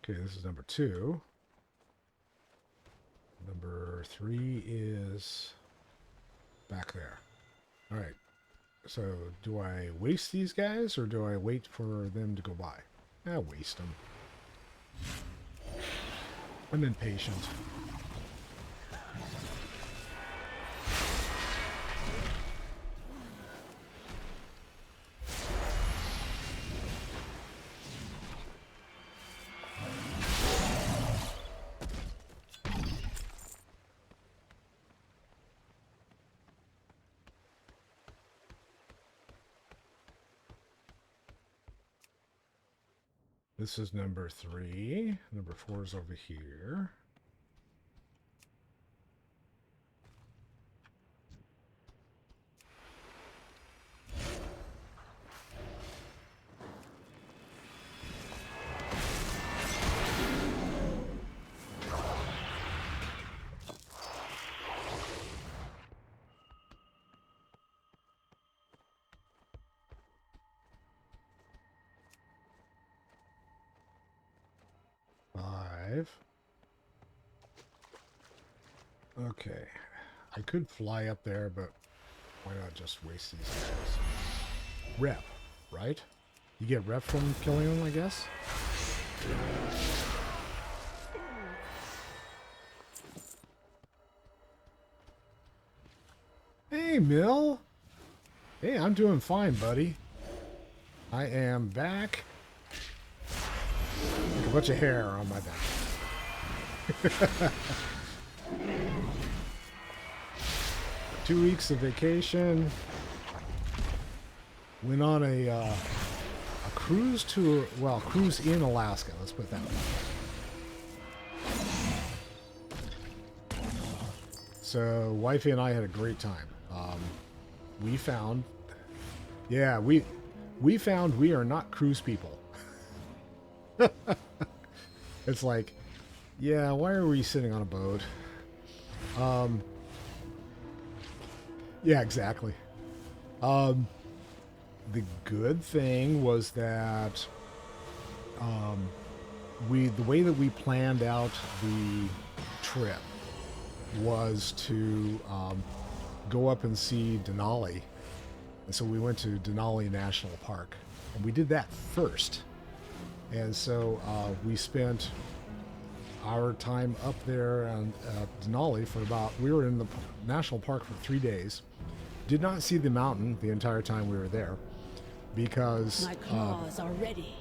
S1: Okay, this is number 2. Number 3 is back there. All right. So, do I waste these guys or do I wait for them to go by? I'll waste them. I'm impatient. This is number 3. Number 4 is over here. Okay, I could fly up there, but why not just waste these guys? Rep, right? You get rep from killing them, I guess? Hey, Mill! Hey, I'm doing fine, buddy. I am back. Like a bunch of hair on my back. 2 weeks of vacation. Went on a cruise to, well, cruise in Alaska. Let's put it that way. So, wifey and I had a great time. We found, yeah, we found we are not cruise people. It's like, yeah, why are we sitting on a boat? Yeah, exactly. The good thing was that the way that we planned out the trip was to go up and see Denali. And so we went to Denali National Park. And we did that first. And so we spent our time up there and Denali for about, we were in the national park for 3 days. Did not see the mountain the entire time we were there because
S2: my claws are ready.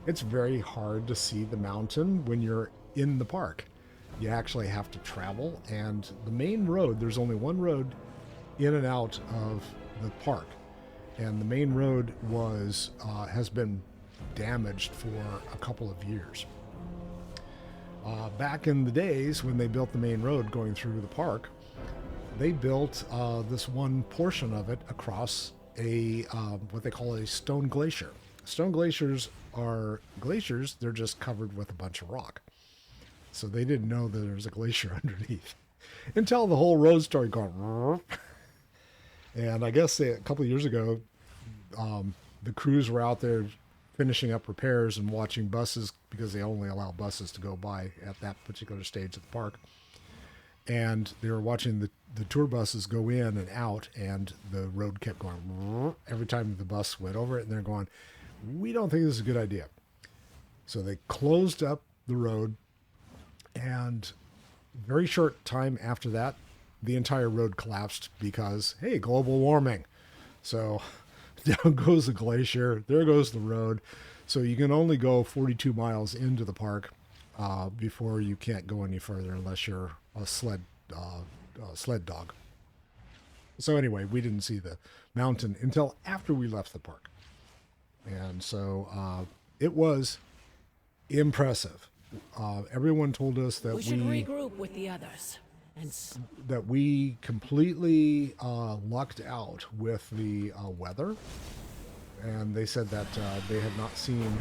S1: It's very hard to see the mountain when you're in the park. You actually have to travel, and the main road, there's only one road in and out of the park, and the main road has been damaged for a couple of years. Back in the days when they built the main road going through the park, they built this one portion of it across a what they call a stone glacier. Stone glaciers are glaciers, they're just covered with a bunch of rock. So they didn't know that there was a glacier underneath until the whole road started going. And I guess a couple of years ago, the crews were out there finishing up repairs and watching buses, because they only allow buses to go by at that particular stage of the park. And they were watching the tour buses go in and out, and the road kept going every time the bus went over it. And they're going, we don't think this is a good idea. So they closed up the road, and very short time after that, the entire road collapsed because, hey, global warming. So down goes the glacier, there goes the road. So you can only go 42 miles into the park before you can't go any further unless you're a sled dog. So anyway, we didn't see the mountain until after we left the park. And so it was impressive. Everyone told us that
S2: we should regroup with the others.
S1: That we completely lucked out with the weather. And they said that they had not seen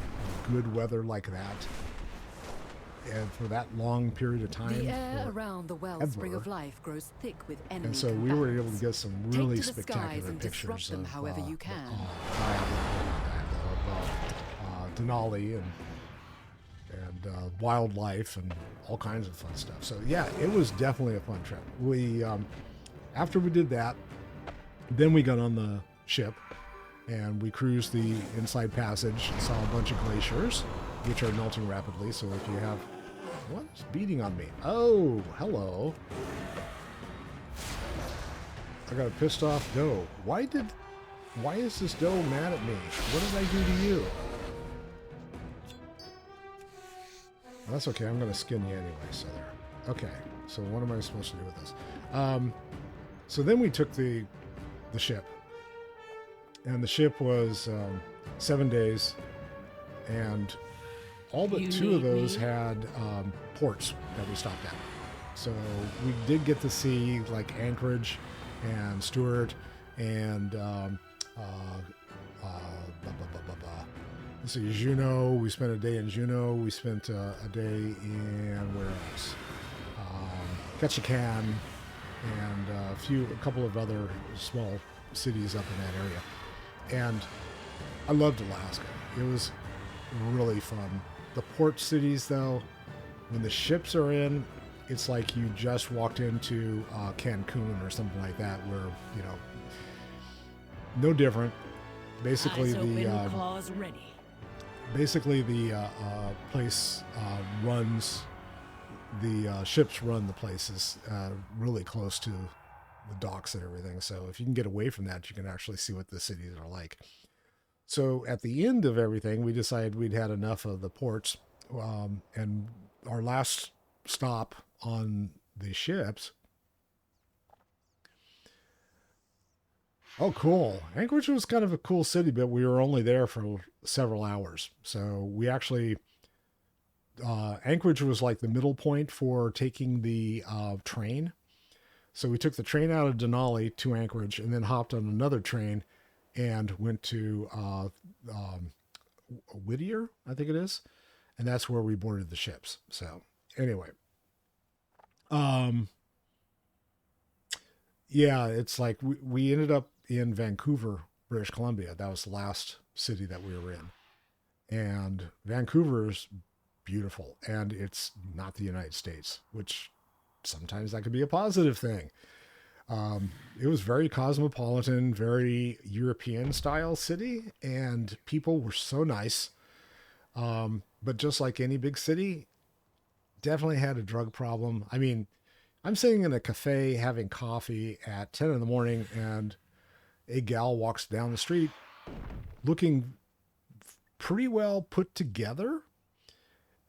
S1: good weather like that and for that long period of time.
S3: The air around the wellspring of life grows thick with enemy.
S1: And so we were able to get some really spectacular pictures
S3: them however you can.
S1: Denali and wildlife and all kinds of fun stuff. So yeah, it was definitely a fun trip. We after we did that, then we got on the ship and we cruised the inside passage and saw a bunch of glaciers, which are melting rapidly. So if you have, what's beating on me? Oh, hello. I got a pissed off doe. Why is this doe mad at me? What did I do to you? Well, that's okay. I'm going to skin you anyway. So there. Okay. So what am I supposed to do with this? So then we took the ship, and the ship was 7 days, and all but two of those had ports that we stopped at. So we did get to see like Anchorage and Stewart and let's see, Juneau. We spent a day in Juneau. We spent a day in where else? Ketchikan, and a couple of other small cities up in that area. And I loved Alaska. It was really fun. The port cities, though, when the ships are in, it's like you just walked into Cancun or something like that, where, you know, no different. Basically,
S2: claws ready.
S1: Basically, the place runs, the ships run the places really close to the docks and everything. So if you can get away from that, you can actually see what the cities are like. So at the end of everything, we decided we'd had enough of the ports, and our last stop on the ships. Oh, cool. Anchorage was kind of a cool city, but we were only there for several hours. So we actually, Anchorage was like the middle point for taking the train. So we took the train out of Denali to Anchorage and then hopped on another train and went to Whittier, I think it is. And that's where we boarded the ships. So anyway, yeah, it's like we ended up in Vancouver, British Columbia. That was the last city that we were in. And Vancouver is beautiful, and it's not the United States, which sometimes that could be a positive thing. It was very cosmopolitan, very European style city, and people were so nice. But just like any big city, definitely had a drug problem. I mean, I'm sitting in a cafe having coffee at 10 in the morning, and a gal walks down the street looking pretty well put together.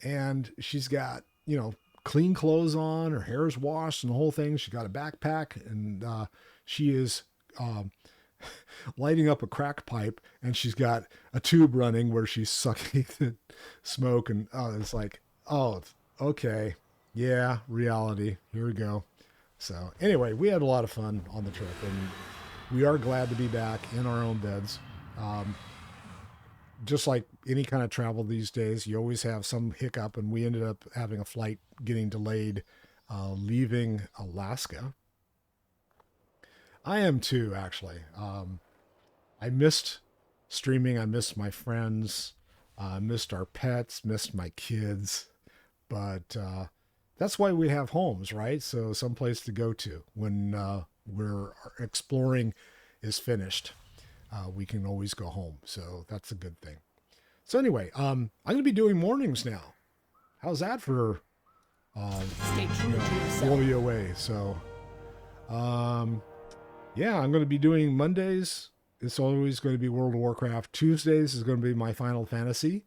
S1: And she's got, you know, clean clothes on, her hair is washed and the whole thing. She's got a backpack, and she is lighting up a crack pipe, and she's got a tube running where she's sucking the smoke, and it's like, oh, okay, yeah, reality. Here we go. So anyway, we had a lot of fun on the trip, and we are glad to be back in our own beds. Just like any kind of travel these days, you always have some hiccup, and we ended up having a flight getting delayed leaving Alaska. I am too, actually. I missed streaming. I missed my friends. I missed our pets, missed my kids. But that's why we have homes, right? So someplace to go to when we're exploring is finished. We can always go home. So that's a good thing. So anyway, I'm going to be doing mornings now. How's that for
S2: Stay true to yourself.
S1: blow you away? So, yeah, I'm going to be doing Mondays. It's always going to be World of Warcraft. Tuesdays is going to be my Final Fantasy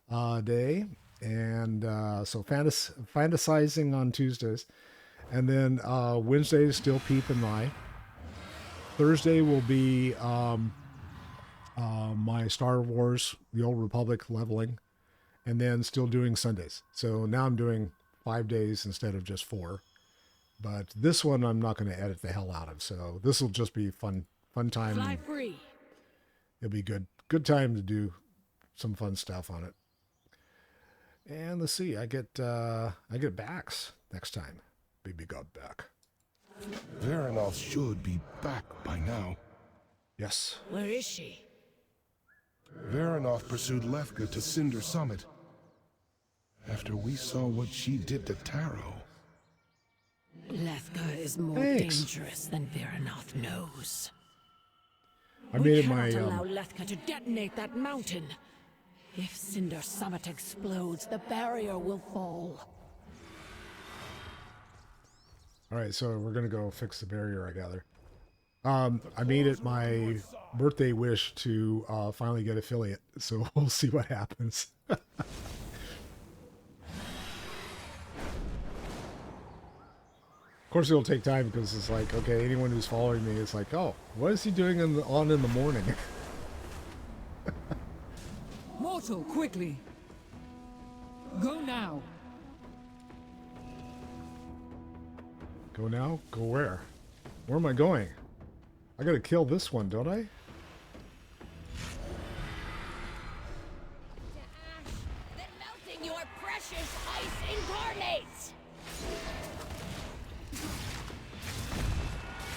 S1: day. And so fantasizing on Tuesdays. And then Wednesdays, still Peep and Rye. Thursday will be my Star Wars, the Old Republic leveling. And then still doing Sundays. So now I'm doing 5 days instead of just 4. But this one I'm not going to edit the hell out of. So this will just be fun time.
S2: Fly free.
S1: It'll be good time to do some fun stuff on it. And let's see, I get backs next time. Baby got back.
S4: Veranoth should be back by now.
S1: Yes.
S2: Where is she?
S4: Veranoth pursued Lefka to Cinder Summit. After we saw what she did to Taro.
S2: Lethka is more
S1: Thanks.
S2: dangerous than Veranoth knows.
S1: I made it
S2: We
S1: my
S2: cannot allow Lethka to detonate that mountain. If Cinder Summit explodes, the barrier will fall.
S1: all right, so we're gonna go fix the barrier, I gather. I made it my birthday wish to finally get affiliate, so we'll see what happens. Of course, it'll take time because it's like, okay, anyone who's following me is like, oh, what is he doing in the morning?
S3: Mortal, quickly! Go now!
S1: Go now? Go where? Where am I going? I gotta kill this one, don't I?
S5: That melting your precious ice incarnates!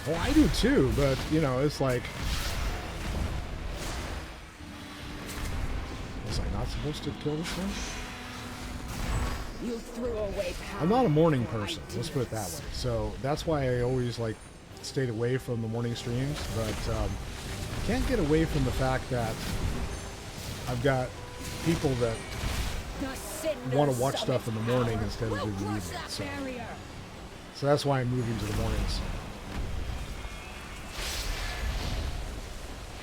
S1: Well, I do too, but, you know, it's like... Was I not supposed to kill this one?
S5: You threw away power.
S1: I'm not a morning person, let's put it that way. So that's why I always, like, stayed away from the morning streams, but can't get away from the fact that I've got people that want to watch stuff in the morning instead of in the evening. So that's why I'm moving to the mornings.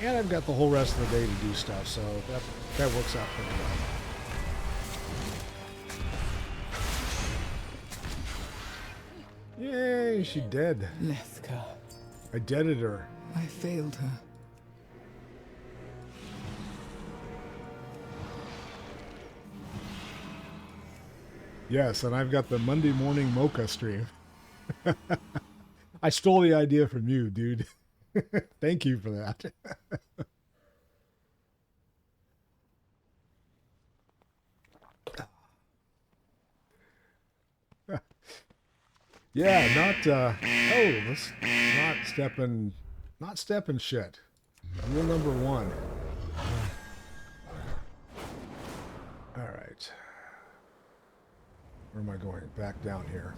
S1: And I've got the whole rest of the day to do stuff, so that works out pretty well. Yay, she dead.
S8: Lethka,
S1: I deaded her.
S8: I failed her.
S1: Yes, and I've got the Monday morning mocha stream. I stole the idea from you, dude. Thank you for that. Yeah, let's not stepping shit. Rule number 1. All right. Where am I going? Back down here.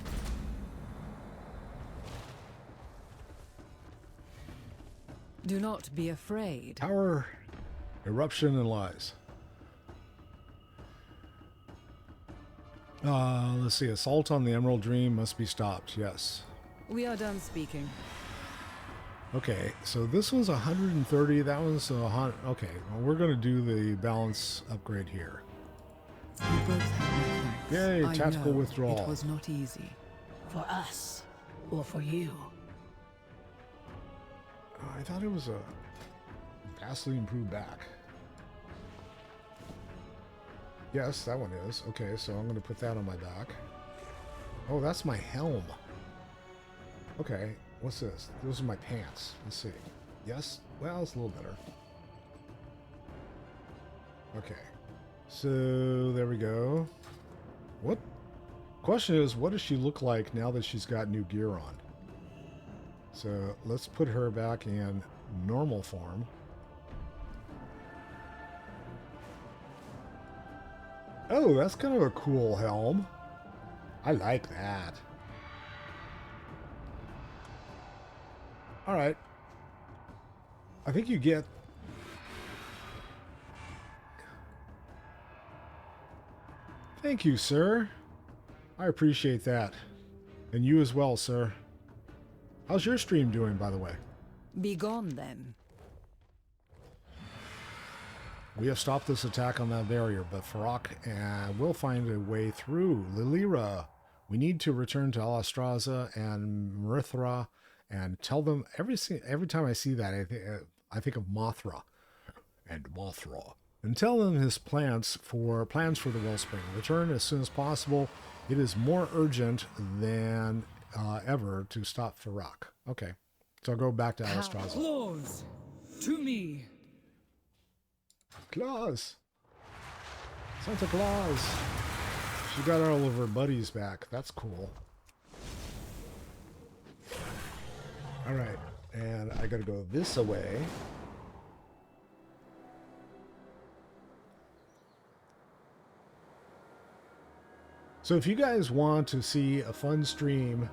S3: Do not be afraid.
S1: Power, eruption, and lies. Let's see. Assault on the Emerald Dream must be stopped. Yes.
S3: We are done speaking.
S1: Okay, so this was 130. That was 100. Okay, well, we're going to do the balance upgrade here.
S3: We both have my thanks.
S1: Yay,
S3: I
S1: tactical
S3: know
S1: withdrawal.
S3: It was not easy.
S2: For us, or for you.
S1: I thought it was a... Vastly improved back. Yes, that one is. Okay, so I'm going to put that on my back. Oh, that's my helm. Okay, what's this? Those are my pants. Let's see. Yes? Well, it's a little better. Okay. So, there we go. What? Question is, what does she look like now that she's got new gear on? So, let's put her back in normal form. Oh, that's kind of a cool helm. I like that. Alright. I think you get... Thank you, sir. I appreciate that. And you as well, sir. How's your stream doing, by the way?
S3: Be gone, then.
S1: We have stopped this attack on that barrier, but Farak will find a way through. Lilira, we need to return to Alastraza and Merithra and tell them every time I see that I think of Mothra and Mothra, and tell them his plans for the Wellspring. Return as soon as possible. It is more urgent than ever to stop Farak. Okay, so I'll go back to Alastraza.
S6: Claws to me.
S1: Claus! Santa Claus! She got all of her buddies back. That's cool. Alright, and I gotta go this way. So if you guys want to see a fun stream,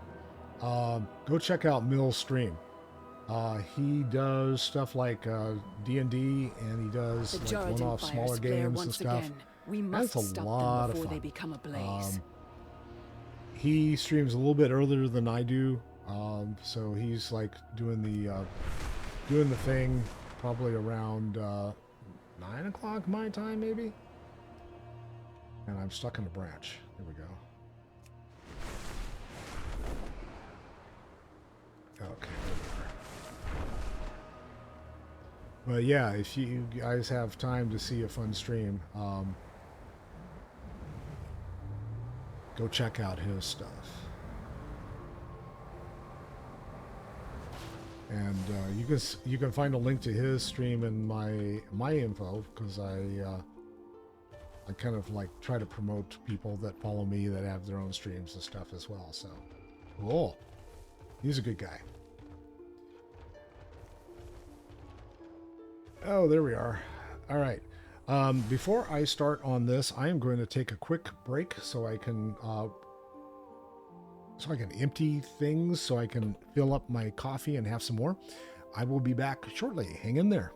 S1: go check out Mill's stream. He does stuff like D&D, and he does like one-off smaller games and stuff. That's a lot of fun.
S3: Become a blaze.
S1: He streams a little bit earlier than I do, so he's like doing the thing probably around 9 o'clock my time, maybe. And I'm stuck in a branch. Here we go. Okay. But yeah, if you guys have time to see a fun stream, go check out his stuff. And you can find a link to his stream in my info, because I kind of like try to promote people that follow me that have their own streams and stuff as well. So cool. He's a good guy. Oh, there we are. All right. Before I start on this, I am going to take a quick break so I can empty things, so I can fill up my coffee and have some more. I will be back shortly. Hang in there.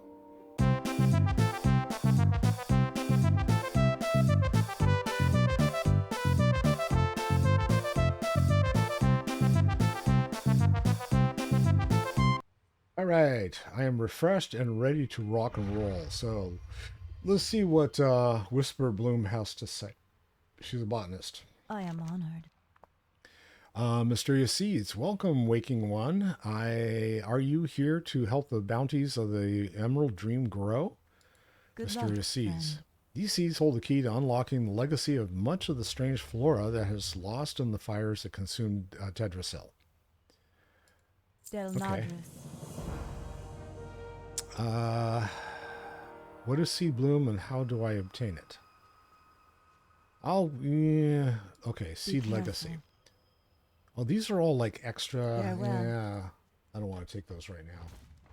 S1: All right, I am refreshed and ready to rock and roll. So let's see what Whisper Bloom has to say. She's a botanist.
S8: I am honored.
S1: Mysterious Seeds, welcome, Waking One. Are you here to help the bounties of the Emerald Dream grow?
S8: Good
S1: Mysterious
S8: luck,
S1: Seeds.
S8: friend.
S1: These seeds hold the key to unlocking the legacy of much of the strange flora that has lost in the fires that consumed Tedrasil.
S8: Still
S1: Okay.
S8: Nadrus.
S1: What is Seed Bloom and how do I obtain it? Okay, Seed
S8: careful.
S1: Legacy. Oh, these are all like extra.
S8: Farewell.
S1: Yeah, I don't want to take those right now.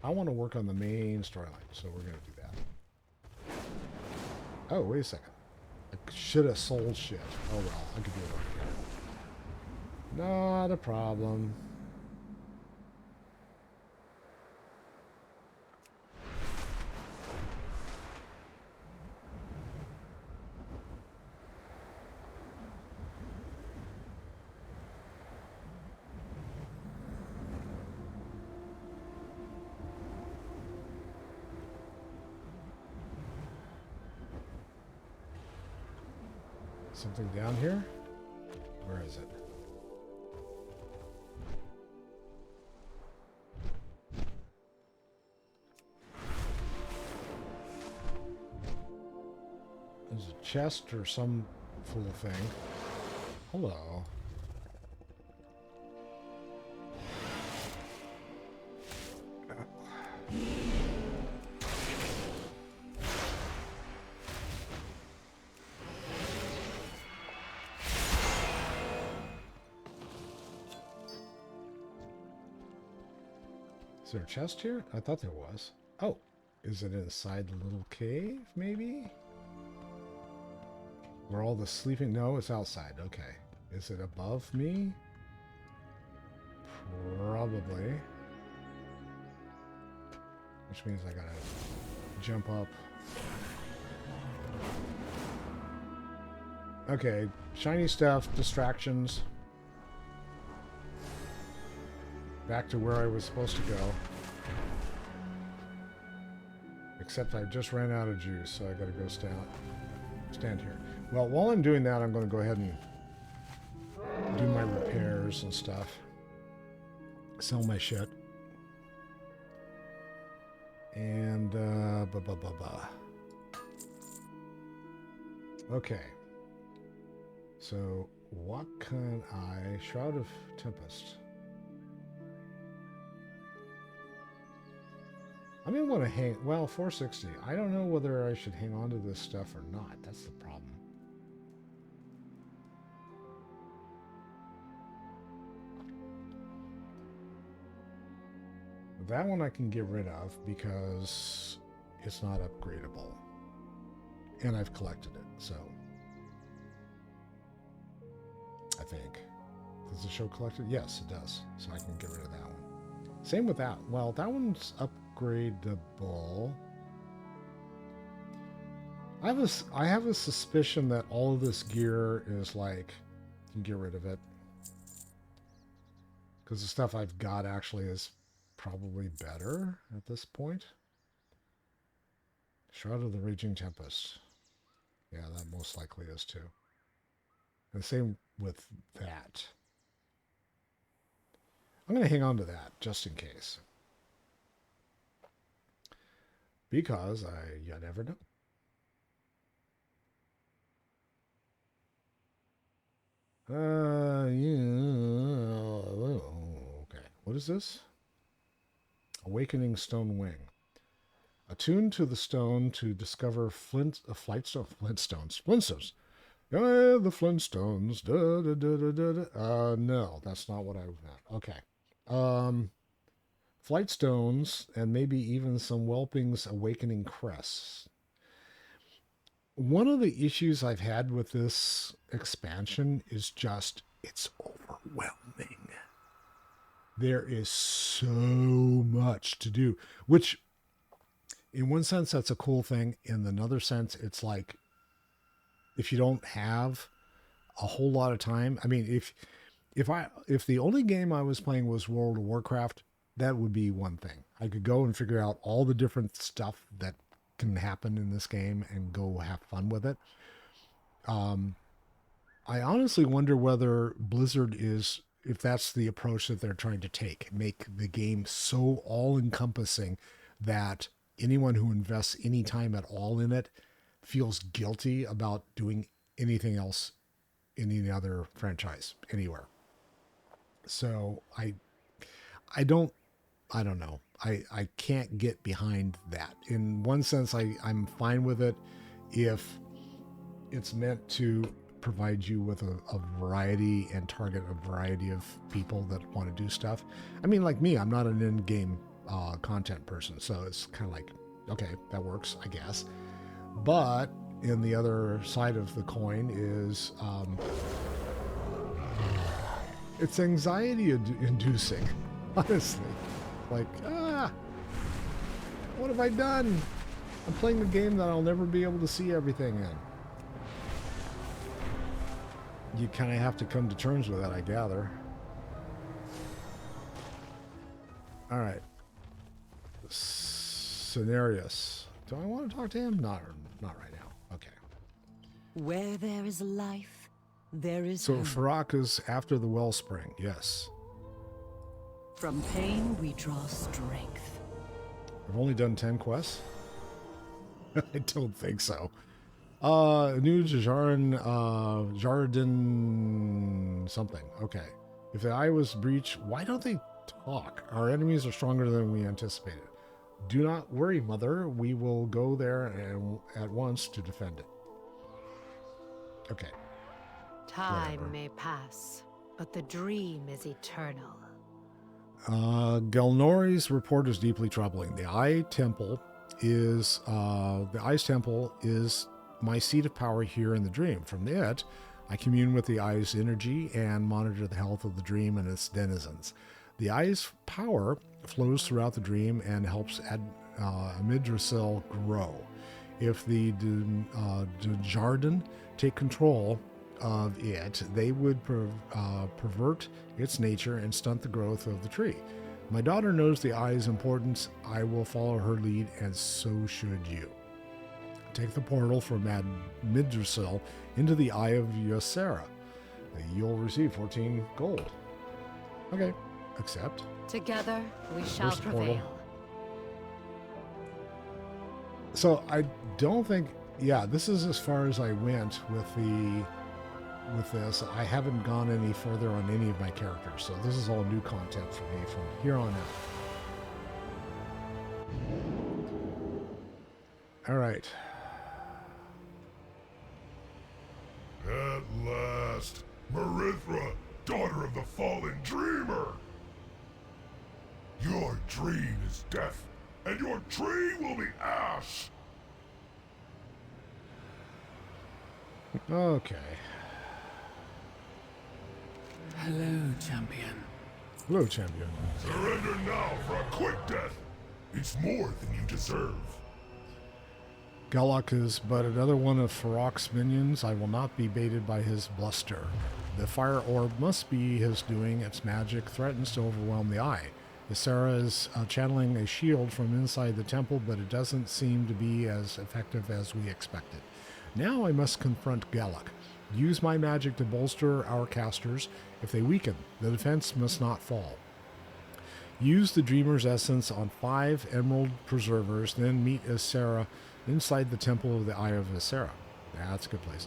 S1: I want to work on the main storyline, so we're going to do that. Oh, wait a second. I should have sold shit. Oh well, I could do it over here. Not a problem. Something down here? Where is it? There's a chest or some fool thing. Hello. Is there a chest here? I thought there was. Oh, is it inside the little cave, maybe? Where all the sleeping... No, it's outside. Okay. Is it above me? Probably. Which means I gotta jump up. Okay, shiny stuff, distractions. Back to where I was supposed to go. Except I just ran out of juice, so I gotta go stand here. Well, while I'm doing that, I'm gonna go ahead and do my repairs and stuff. Sell my shit. And, Okay. So, what can I... Shroud of Tempest. I may want to hang... Well, 460. I don't know whether I should hang on to this stuff or not. That's the problem. That one I can get rid of because it's not upgradable. And I've collected it, so... I think. Does the show collect it? Yes, it does. So I can get rid of that one. Same with that. Well, that one's upgradable. I have a suspicion that all of this gear is like... You can get rid of it. Because the stuff I've got actually is probably better at this point. Shroud of the Raging Tempest. Yeah, that most likely is too. And the same with that. I'm going to hang on to that just in case. Because you never know. Yeah. Okay. What is this? Awakening Stone Wing. Attune to the stone to discover Flintstones. Yeah, the Flintstones. No, that's not what I meant. Okay. Flightstones and maybe even some Whelping's Awakening Crests. One of the issues I've had with this expansion is just it's overwhelming. There is so much to do, which in one sense that's a cool thing. In another sense, it's like if you don't have a whole lot of time. I mean, if the only game I was playing was World of Warcraft, that would be one thing. I could go and figure out all the different stuff that can happen in this game and go have fun with it. I honestly wonder whether Blizzard if that's the approach that they're trying to take, make the game so all-encompassing that anyone who invests any time at all in it feels guilty about doing anything else in any other franchise anywhere. So I don't know. I can't get behind that. In one sense, I'm fine with it if it's meant to provide you with a variety and target a variety of people that want to do stuff. I mean, like me, I'm not an in-game content person, so it's kind of like, okay, that works, I guess. But in the other side of the coin is it's anxiety-inducing, honestly. Like, what have I done? I'm playing a game that I'll never be able to see everything in. You kind of have to come to terms with that, I gather. All right. Cenarius. Do I want to talk to him? Not right now. Okay.
S2: Where there is life, there is
S1: So
S2: hope.
S1: Farak is after the wellspring. Yes.
S2: From pain we draw strength.
S1: I've only done 10 quests. I don't think so. New Jardin something. Okay. If the eye was breached, why don't they talk? Our enemies are stronger than we anticipated. Do not worry, Mother. We will go there and at once to defend it. Okay.
S9: Time
S1: Whatever.
S9: may pass, but the dream is eternal.
S1: Gelnori's report is deeply troubling. The Eye's Temple is my seat of power here in the dream. From it, I commune with the Eye's energy and monitor the health of the dream and its denizens. The Eye's power flows throughout the dream and helps Midrasil grow. If the Jardin take control of it, they would pervert its nature and stunt the growth of the tree. My daughter knows the Eye's importance. I will follow her lead, and so should you. Take the portal from Midrasil into the Eye of Ysera. You'll receive 14 gold. Okay, accept.
S9: Together we shall
S1: First portal.
S9: prevail.
S1: So I don't think, yeah, this is as far as I went with this. I haven't gone any further on any of my characters, so this is all new content for me from here on out. All right.
S4: At last, Marithra, daughter of the fallen dreamer. Your dream is death, and your tree will be ash.
S1: Okay.
S6: Hello, champion.
S1: Hello, champion.
S4: Surrender now for a quick death. It's more than you deserve.
S1: Galak is but another one of Farok's minions. I will not be baited by his bluster. The fire orb must be his doing. Its magic threatens to overwhelm the Eye. Ysera is channeling a shield from inside the temple, but it doesn't seem to be as effective as we expected. Now I must confront Galak. Use my magic to bolster our casters. If they weaken, the defense must not fall. Use the Dreamer's Essence on 5 Emerald Preservers, then meet Ysera inside the Temple of the Eye of Ysera. That's a good place.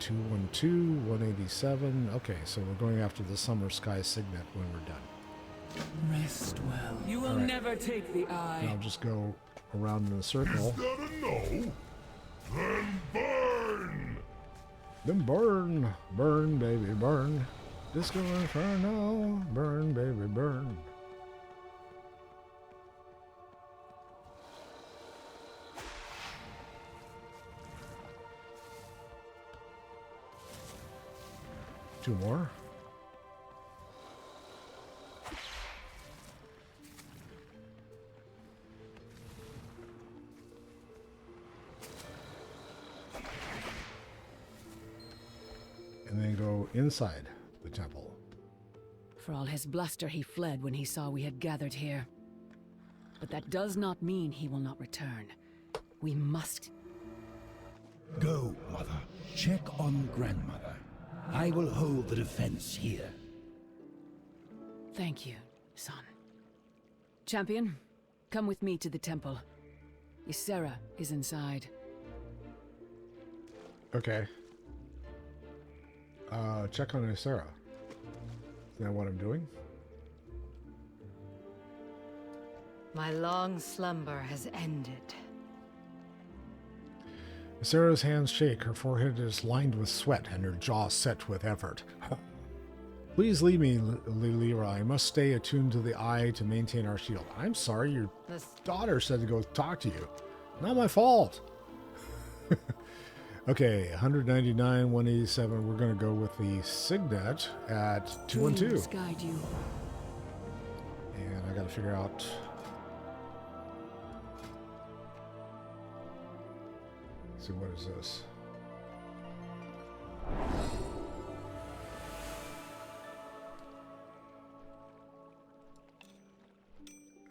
S1: 212, 187. Okay, so we're going after the Summer Sky Signet when we're done.
S6: Rest well.
S2: You will never take the
S1: And
S2: eye.
S1: I'll just go around in a circle.
S4: Is that a no? Then burn!
S1: Then burn, burn, baby, burn. Disco Inferno, burn, baby, burn. Two more. And then go inside the temple.
S2: For all his bluster, he fled when he saw we had gathered here. But that does not mean he will not return. We must.
S10: Go, Mother. Check on Grandmother. I will hold the defense here.
S2: Thank you, son. Champion, come with me to the temple. Ysera is inside.
S1: Okay. Check on Ysera. Is that what I'm doing?
S9: My long slumber has ended.
S1: Ysera's hands shake. Her forehead is lined with sweat and her jaw set with effort. Please leave me, Lilira. I must stay attuned to the Eye to maintain our shield. I'm sorry, your daughter said to go talk to you. Not my fault. Okay, 199, 187. We're going to go with the Signet at 212.
S2: Dreams guide you.
S1: And I got to figure out. Let's see, what is this?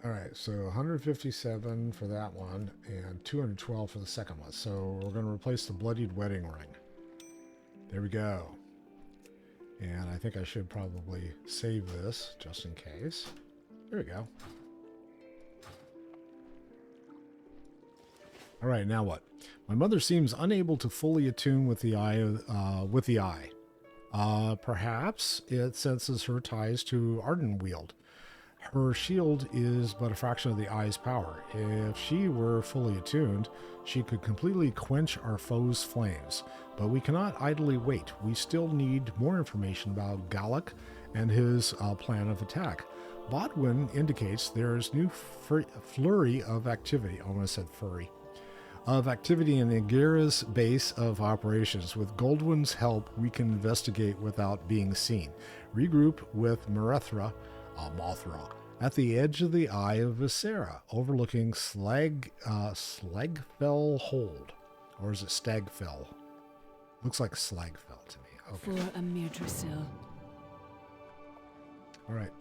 S1: All right, so 157 for that one and 212 for the second one. So we're going to replace the bloodied wedding ring. There we go. And I think I should probably save this just in case. There we go. All right, now what? My mother seems unable to fully attune with the eye. Perhaps it senses her ties to Ardenweald. Her shield is but a fraction of the eye's power. If she were fully attuned, she could completely quench our foe's flames. But we cannot idly wait. We still need more information about Galak and his plan of attack. Bodwin indicates there is new flurry of activity. I almost said furry. Of activity in Agira's base of operations. With Goldwyn's help, we can investigate without being seen. Regroup with Mothra at the edge of the Eye of Viscera, overlooking Slagfell Hold. Or is it Stagfell? Looks like Slagfell to me. Okay.
S2: For Amir Drasil.
S1: All right.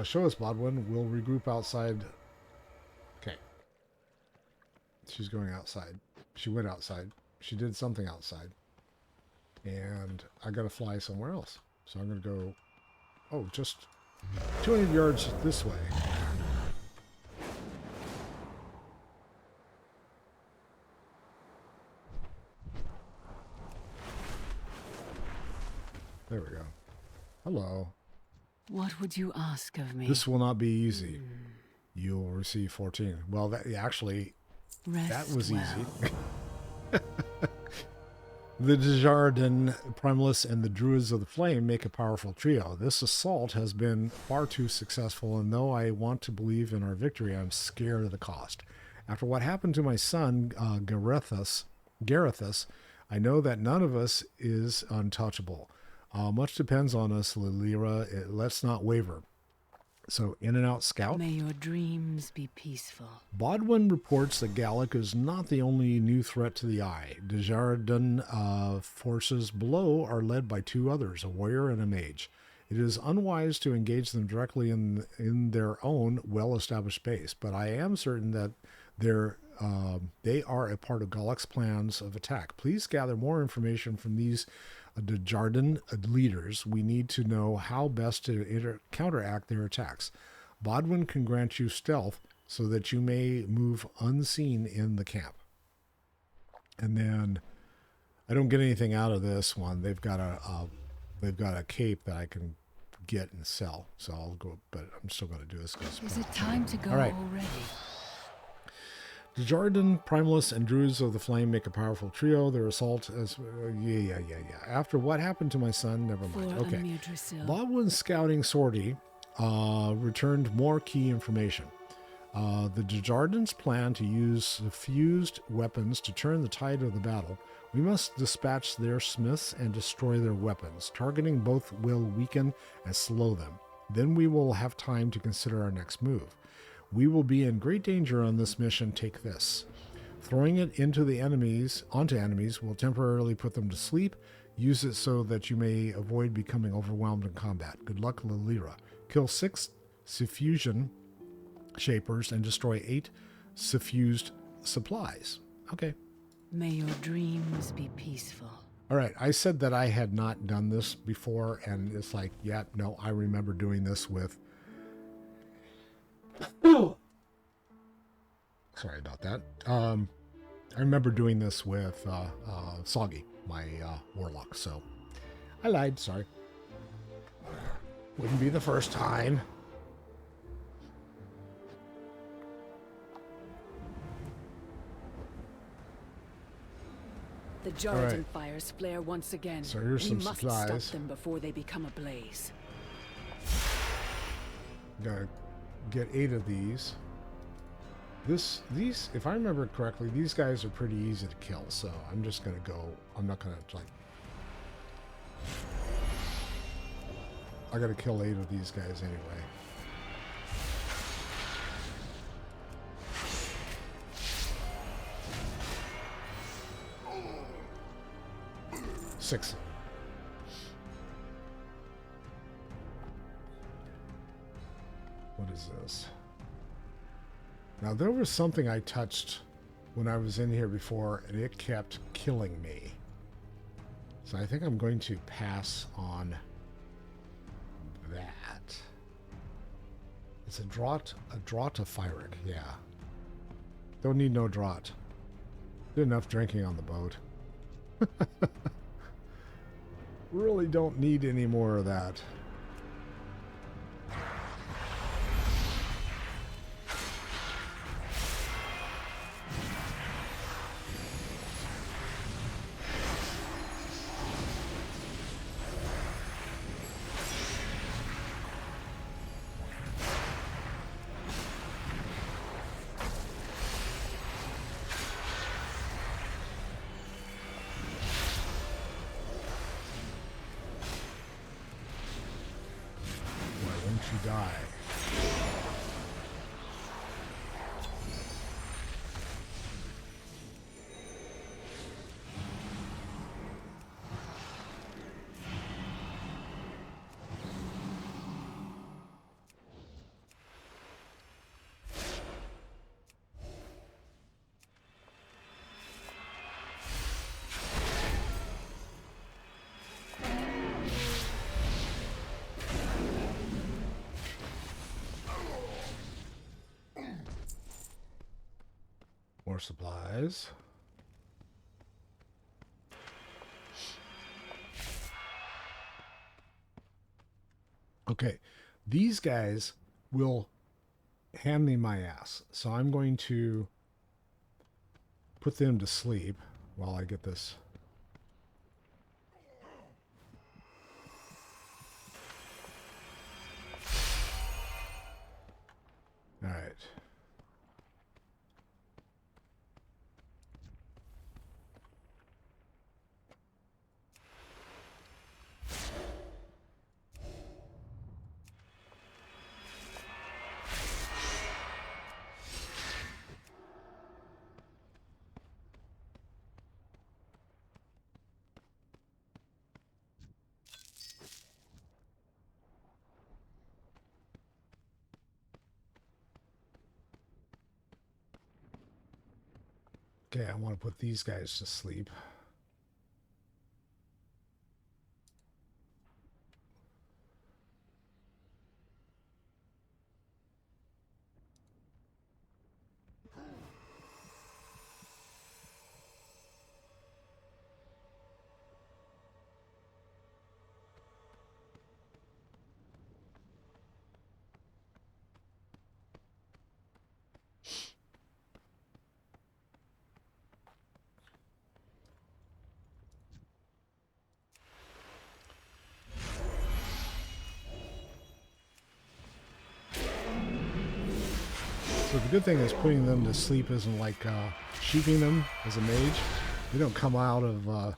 S1: Show us, Bodwin. We'll regroup outside. Okay. She's going outside. She went outside. She did something outside. And I gotta fly somewhere else. So I'm gonna go, oh, just 200 yards this way. There we go. Hello.
S2: What would you ask of me?
S1: This will not be easy. You'll receive 14. Well, that actually, that was easy. The Desjardins, Primalist, and the Druids of the Flame make a powerful trio. This assault has been far too successful, and though I want to believe in our victory, I'm scared of the cost. After what happened to my son, Garethus, I know that none of us is untouchable. Much depends on us, Lilira. Let's not waver. So, in and out scout.
S2: May your dreams be peaceful.
S1: Bodwin reports that Galak is not the only new threat to the Eye. Desjardins forces below are led by two others, a warrior and a mage. It is unwise to engage them directly in their own well-established base, but I am certain that they are a part of Galak's plans of attack. Please gather more information from these Desjardins leaders. We need to know how best to counteract their attacks. Bodwin can grant you stealth so that you may move unseen in the camp. And then I don't get anything out of this one. They've got a cape that I can get and sell. So I'll go, but I'm still going to do this.
S2: Is it time to go
S1: already? Desjardins, Primalists, and Druids of the Flame make a powerful trio. Their assault is... Yeah. After what happened to my son, never mind. Okay. Bodwin's scouting sortie returned more key information. The Desjardins plan to use fused weapons to turn the tide of the battle. We must dispatch their smiths and destroy their weapons. Targeting both will weaken and slow them. Then we will have time to consider our next move. We will be in great danger on this mission. Take this. Throwing it onto enemies will temporarily put them to sleep. Use it so that you may avoid becoming overwhelmed in combat. Good luck, Lilira. Kill 6 suffusion shapers and destroy 8 suffused supplies. Okay.
S2: May your dreams be peaceful.
S1: All right. I said that I had not done this before, and it's like, yeah, no, I remember doing this with... Sorry about that. I remember doing this with Soggy, my warlock, so I lied, sorry. Wouldn't be the first time.
S2: The Jarden fires flare once again.
S1: So here's some supplies.
S2: We must stop them before they become ablaze.
S1: Gotta get 8 of these. These, if I remember correctly, these guys are pretty easy to kill, so I'm just gonna go, I'm not gonna, like... I gotta kill 8 of these guys anyway. Six. What is this? Now, there was something I touched when I was in here before, and it kept killing me. So I think I'm going to pass on that. It's a draught of Fyric, yeah. Don't need no draught. Did enough drinking on the boat. Really don't need any more of that. Die. More supplies. Okay, these guys will hand me my ass. So I'm going to put them to sleep while I get this. All right. Okay, I want to put these guys to sleep. So the good thing is putting them to sleep isn't like sheeping them as a mage. They don't come out of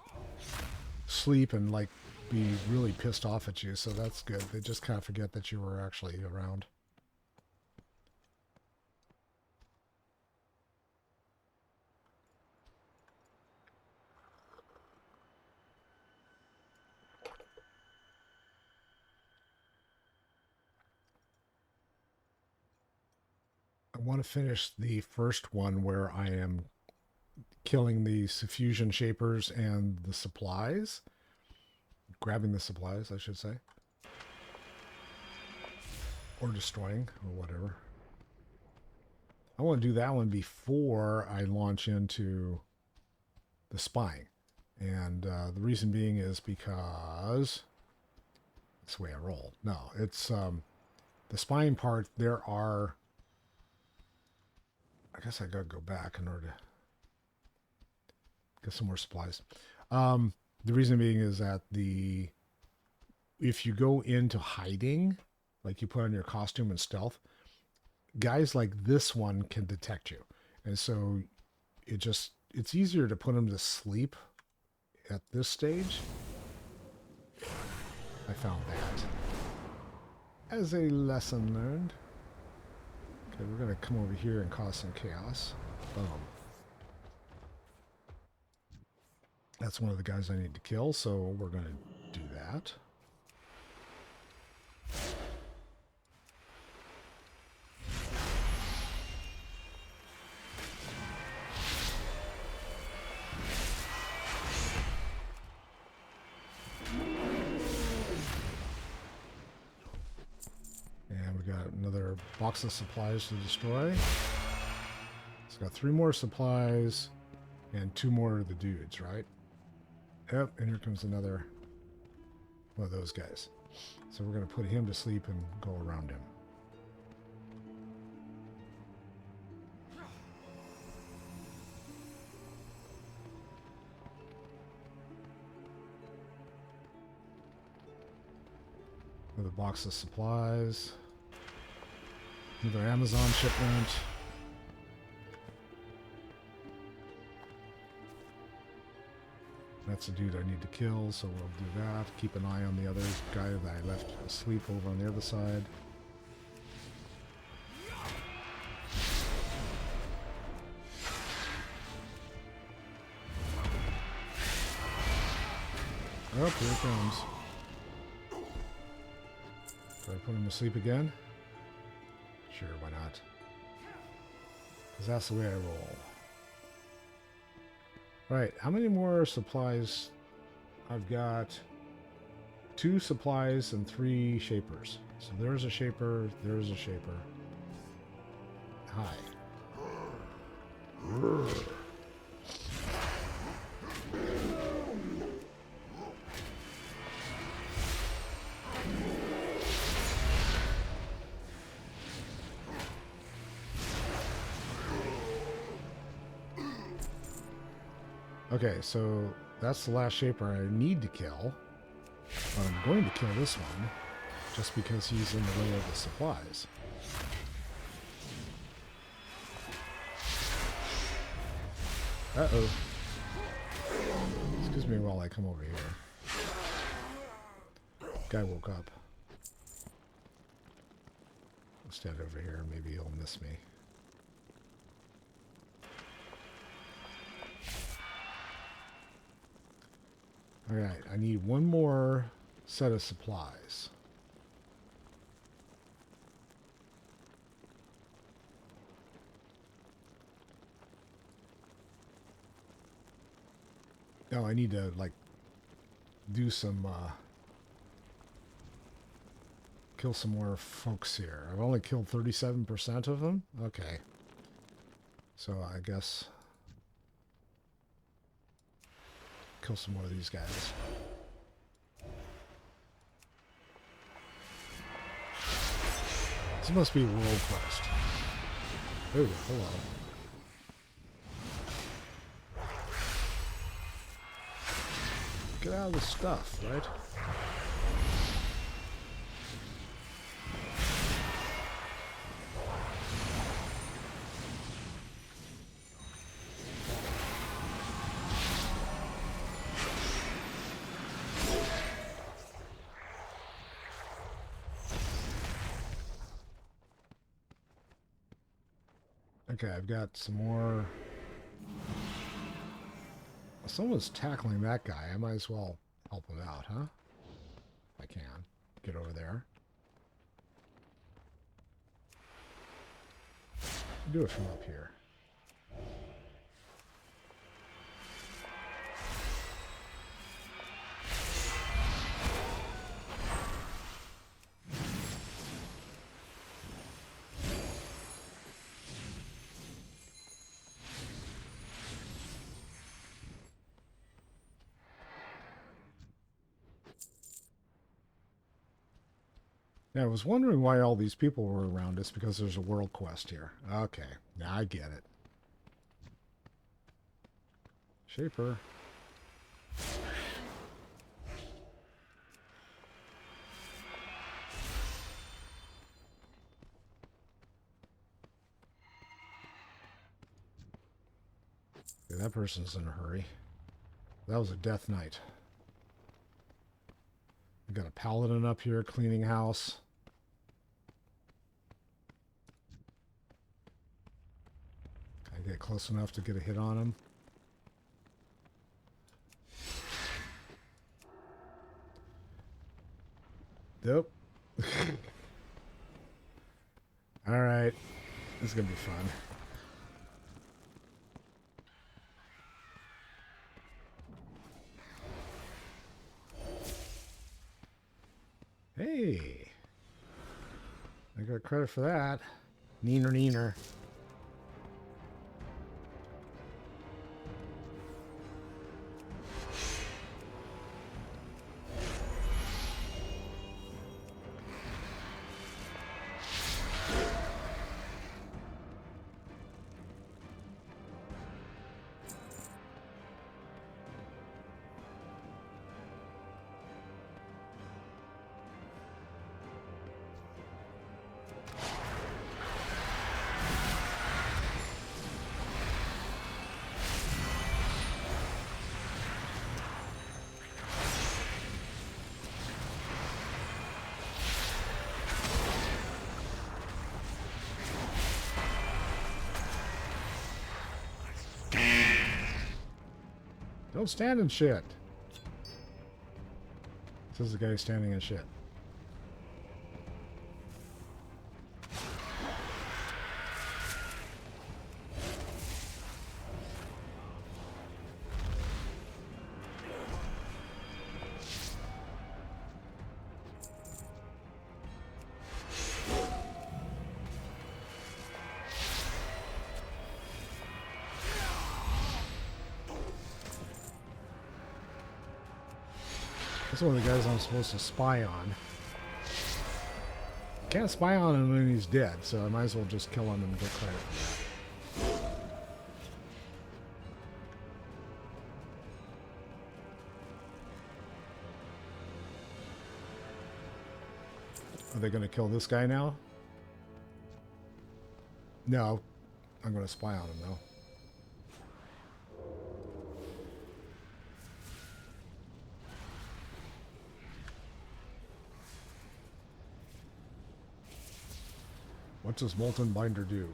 S1: sleep and like be really pissed off at you, so that's good. They just kind of forget that you were actually around. I want to finish the first one where I am killing the suffusion shapers and the supplies. Grabbing the supplies, I should say. Or destroying, or whatever. I want to do that one before I launch into the spying. And the reason being is because that's the way I roll. No, it's the spying part, there are... I guess I gotta go back in order to get some more supplies. The reason being is that if you go into hiding, like you put on your costume and stealth, guys like this one can detect you. And so it's easier to put them to sleep at this stage. I found that as a lesson learned. Okay, we're going to come over here and cause some chaos. Boom. That's one of the guys I need to kill, so we're going to do that. box of supplies to destroy. It's got 3 more supplies and 2 more of the dudes, right? Yep, and here comes another one of those guys. So we're going to put him to sleep and go around him. With a box of supplies. Another Amazon shipment. That's a dude I need to kill, so we'll do that. Keep an eye on the other guy that I left asleep over on the other side. Oh, here it comes. Do I put him to sleep again? Sure, why not? Because that's the way I roll. Right, how many more supplies? I've got 2 supplies and 3 shapers. So there's a shaper, there's a shaper. Hi. Okay, so that's the last shaper I need to kill. But I'm going to kill this one, just because he's in the way of the supplies. Uh-oh. Excuse me while I come over here. Guy woke up. I'll stand over here, maybe he'll miss me. Alright, I need 1 more set of supplies. Oh, I need to, like, do some, kill some more folks here. I've only killed 37% of them? Okay. So, I guess... kill some more of these guys. This must be a world quest. Oh, hello. Get out of the stuff, right? Okay, I've got some more. Someone's tackling that guy. I might as well help him out, huh? If I can. Get over there. Do it from up here. Yeah, I was wondering why all these people were around us, because there's a world quest here. Okay, now I get it. Shaper. Yeah, that person's in a hurry. That was a death knight. We got a paladin up here cleaning house. Can I get close enough to get a hit on him? Nope. All right. This is going to be fun. Hey. I got credit for that. Neener, neener. Don't stand in shit. Says the guy standing in shit. That's one of the guys I'm supposed to spy on. Can't spy on him when he's dead, so I might as well just kill him and get credit for that. Are they going to kill this guy now? No. I'm going to spy on him, though. What does Molten Binder do?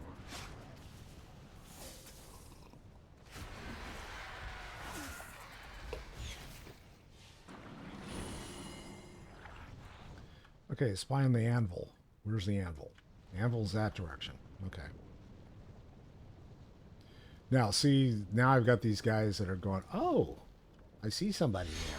S1: Okay, spy on the anvil. Where's the anvil? The anvil's that direction. Okay. Now, see, now I've got these guys that are going, oh, I see somebody there.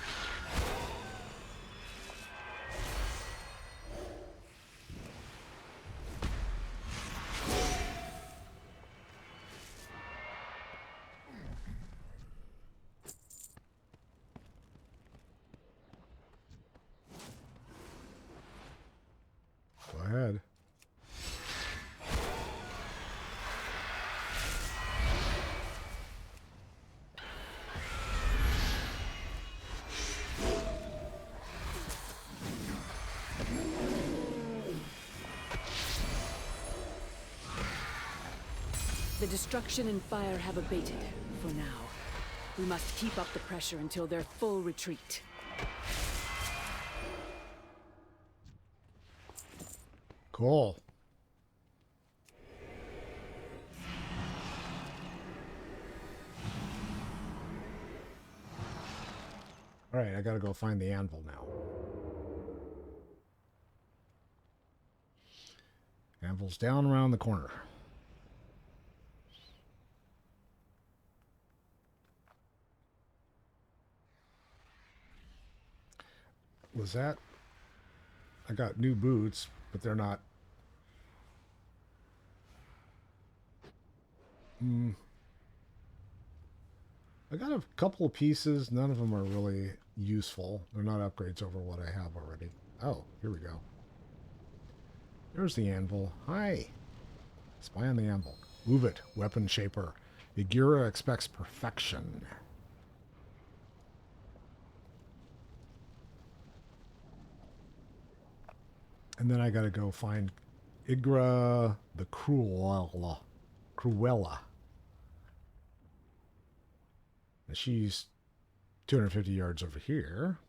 S1: Go ahead.
S2: The destruction and fire have abated, for now. We must keep up the pressure until their full retreat.
S1: Cool. All right, I gotta go find the anvil now. Anvil's down around the corner. Was that? I got new boots, but they're not. I got a couple of pieces. None of them are really useful. They're not upgrades over what I have already. Oh, here we go. There's the anvil. Hi. Spy on the anvil. Move it. Weapon shaper. Yagura expects perfection. And then I gotta go find Igra the Cruella. And she's 250 yards over here.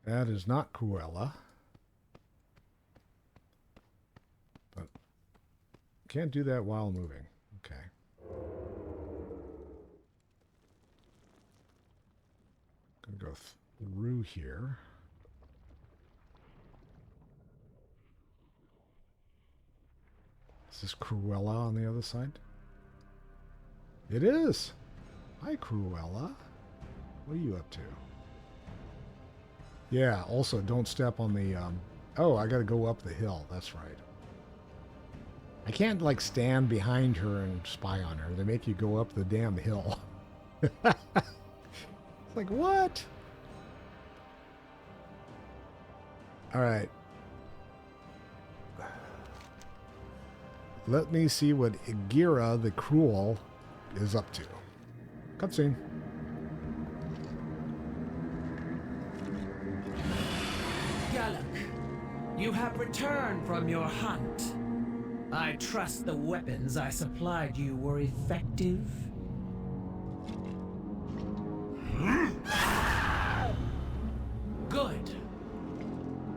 S1: That is not Cruella. But can't do that while moving. Okay. Gonna go through here. Is this Cruella on the other side? It is. Hi, Cruella. What are you up to? Yeah, also don't step on the... Oh, I gotta go up the hill. That's right. I can't, like, stand behind her and spy on her. They make you go up the damn hill. It's like, what? Alright. Let me see what Igira the Cruel is up to. Cutscene.
S11: Galak, you have returned from your hunt. I trust the weapons I supplied you were effective. Good.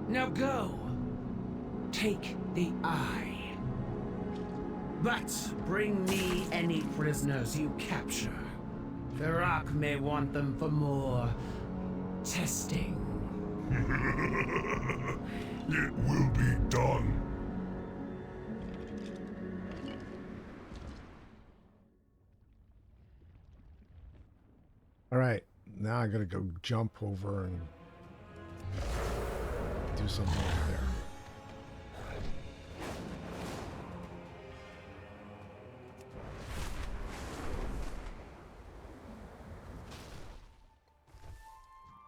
S11: Now go. Take the eye. But bring me any prisoners you capture. Firak may want them for more testing.
S4: It will be done.
S1: All right, now I gotta go jump over and do something over there.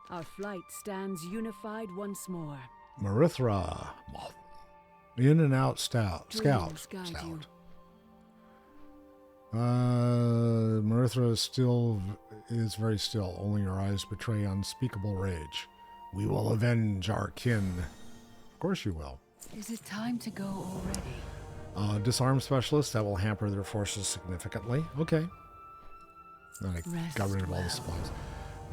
S2: Our flight stands unified once more.
S1: Marithra, in and out scout.
S2: Dreams guide you.
S1: Marithra is very still. Only her eyes betray unspeakable rage. We will avenge our kin. Of course you will.
S3: Is it time to go already?
S1: Disarm specialist, that will hamper their forces significantly. Okay. I got rid of all the supplies.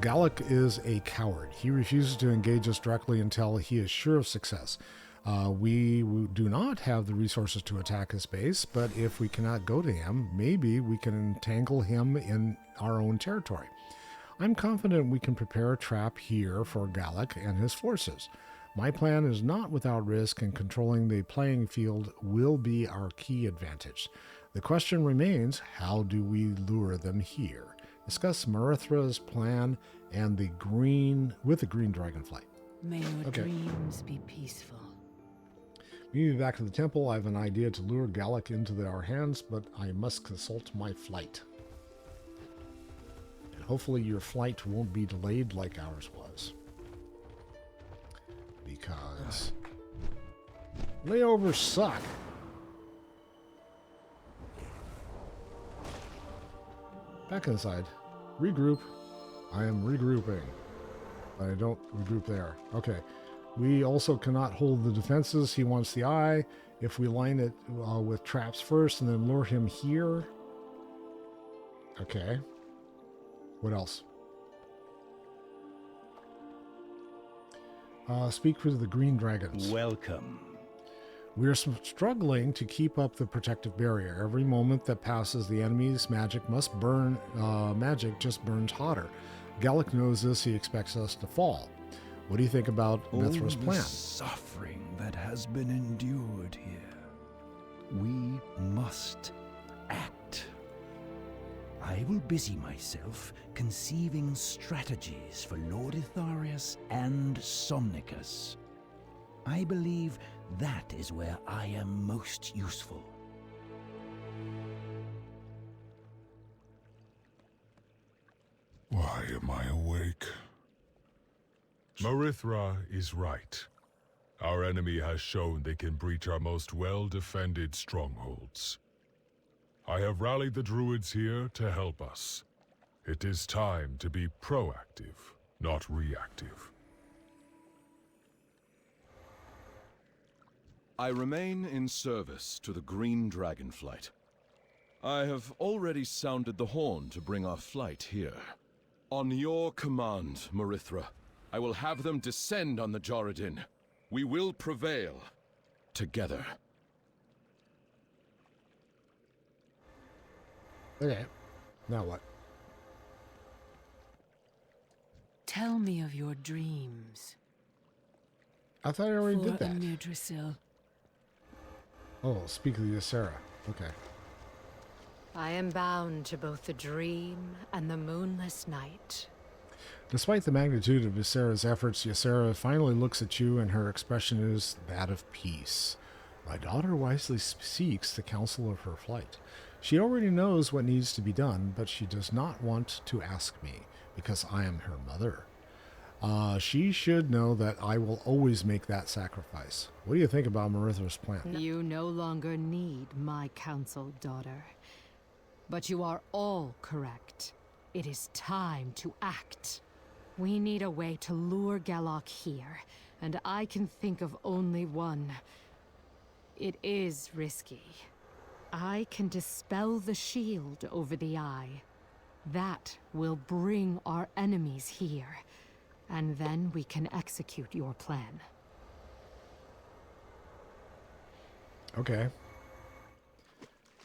S1: Galak is a coward. He refuses to engage us directly until he is sure of success. We do not have the resources to attack his base, but if we cannot go to him, maybe we can entangle him in our own territory. I'm confident we can prepare a trap here for Galak and his forces. My plan is not without risk, and controlling the playing field will be our key advantage. The question remains, how do we lure them here? Discuss Marithra's plan and the green Dragonflight.
S3: May your dreams be peaceful.
S1: Meet me back to the temple. I have an idea to lure Galak into our hands, but I must consult my flight. And hopefully your flight won't be delayed like ours was. Because layovers suck. Back inside. Regroup. I am regrouping. But I don't regroup there. Okay. We also cannot hold the defenses. He wants the eye. If we line it with traps first and then lure him here. Okay. What else? Speak to the green dragons.
S10: Welcome.
S1: We are struggling to keep up the protective barrier. Every moment that passes, the enemy's magic must burn. Magic just burns hotter. Galak knows this. He expects us to fall. What do you think about Mithra's plan?
S10: All the suffering that has been endured here. We must act. I will busy myself conceiving strategies for Lord Itharius and Somnicus. I believe that is where I am most useful.
S4: Why am I awake?
S12: Marithra is right. Our enemy has shown they can breach our most well-defended strongholds. I have rallied the Druids here to help us. It is time to be proactive, not reactive.
S13: I remain in service to the Green Dragonflight. I have already sounded the horn to bring our flight here. On your command, Marithra, I will have them descend on the Joradin. We will prevail together.
S1: Okay. Now what?
S3: Tell me of your dreams.
S1: I thought I already did that.
S2: Yggdrasil.
S1: Oh, speak of the Ysera. Okay.
S9: I am bound to both the dream and the moonless night.
S1: Despite the magnitude of Ysera's efforts, Ysera finally looks at you and her expression is that of peace. My daughter wisely seeks the counsel of her flight. She already knows what needs to be done, but she does not want to ask me, because I am her mother. She should know that I will always make that sacrifice. What do you think about Marithra's plan?
S3: You no longer need my counsel, daughter. But you are all correct. It is time to act. We need a way to lure Galok here, and I can think of only one. It is risky. I can dispel the shield over the eye. That will bring our enemies here, and then we can execute your plan.
S1: Okay.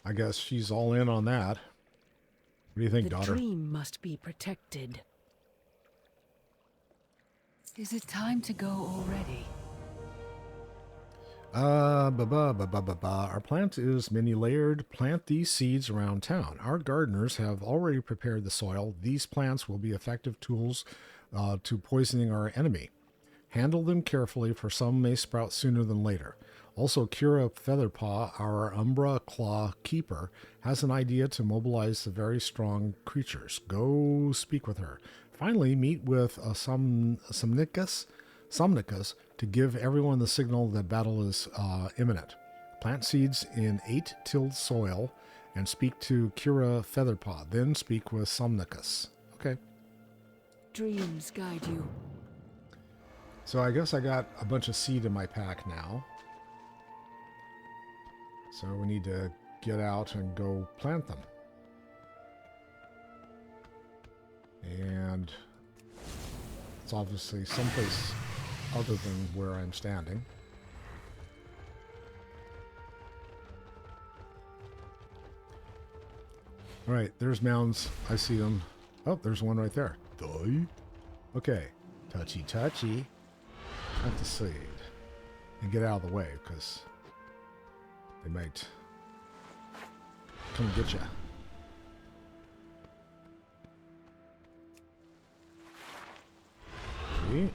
S1: I guess she's all in on that. What do you think, daughter?
S2: The dream must be protected.
S3: Is it time to go already?
S1: Our plant is many layered. Plant these seeds around town. Our gardeners have already prepared the soil. These plants will be effective tools to poisoning our enemy. Handle them carefully, for some may sprout sooner than later. Also, Kira Featherpaw, our Umbra Claw keeper, has an idea to mobilize the very strong creatures. Go speak with her. Finally, meet with Somnicus to give everyone the signal that battle is imminent. Plant seeds in 8-tilled soil and speak to Kira Featherpaw. Then speak with Somnicus. Okay.
S2: Dreams guide you.
S1: So I guess I got a bunch of seed in my pack now. So we need to get out and go plant them. And it's obviously someplace other than where I'm standing. All right, there's mounds. I see them. Oh, there's one right there. Okay, touchy. Plant the seed. And get out of the way, because they might come and get you.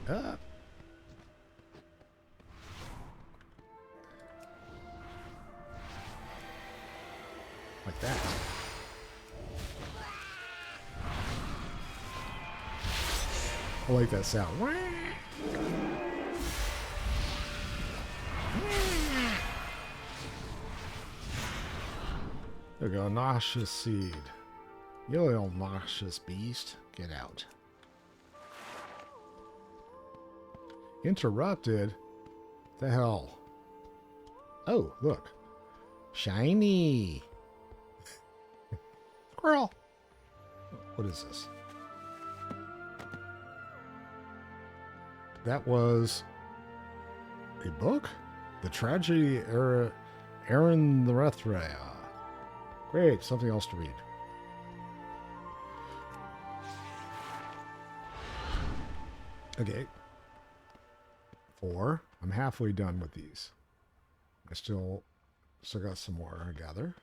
S1: Up. Like that. I like that sound. There we go, nauseous seed. You little nauseous beast. Get out. Interrupted? The hell? Oh, look. Shiny. Squirrel. What is this? That was a book? The Tragedy Aaron the Rethrea. Great, something else to read. Okay. 4. I'm halfway done with these. I still got some more, I gather.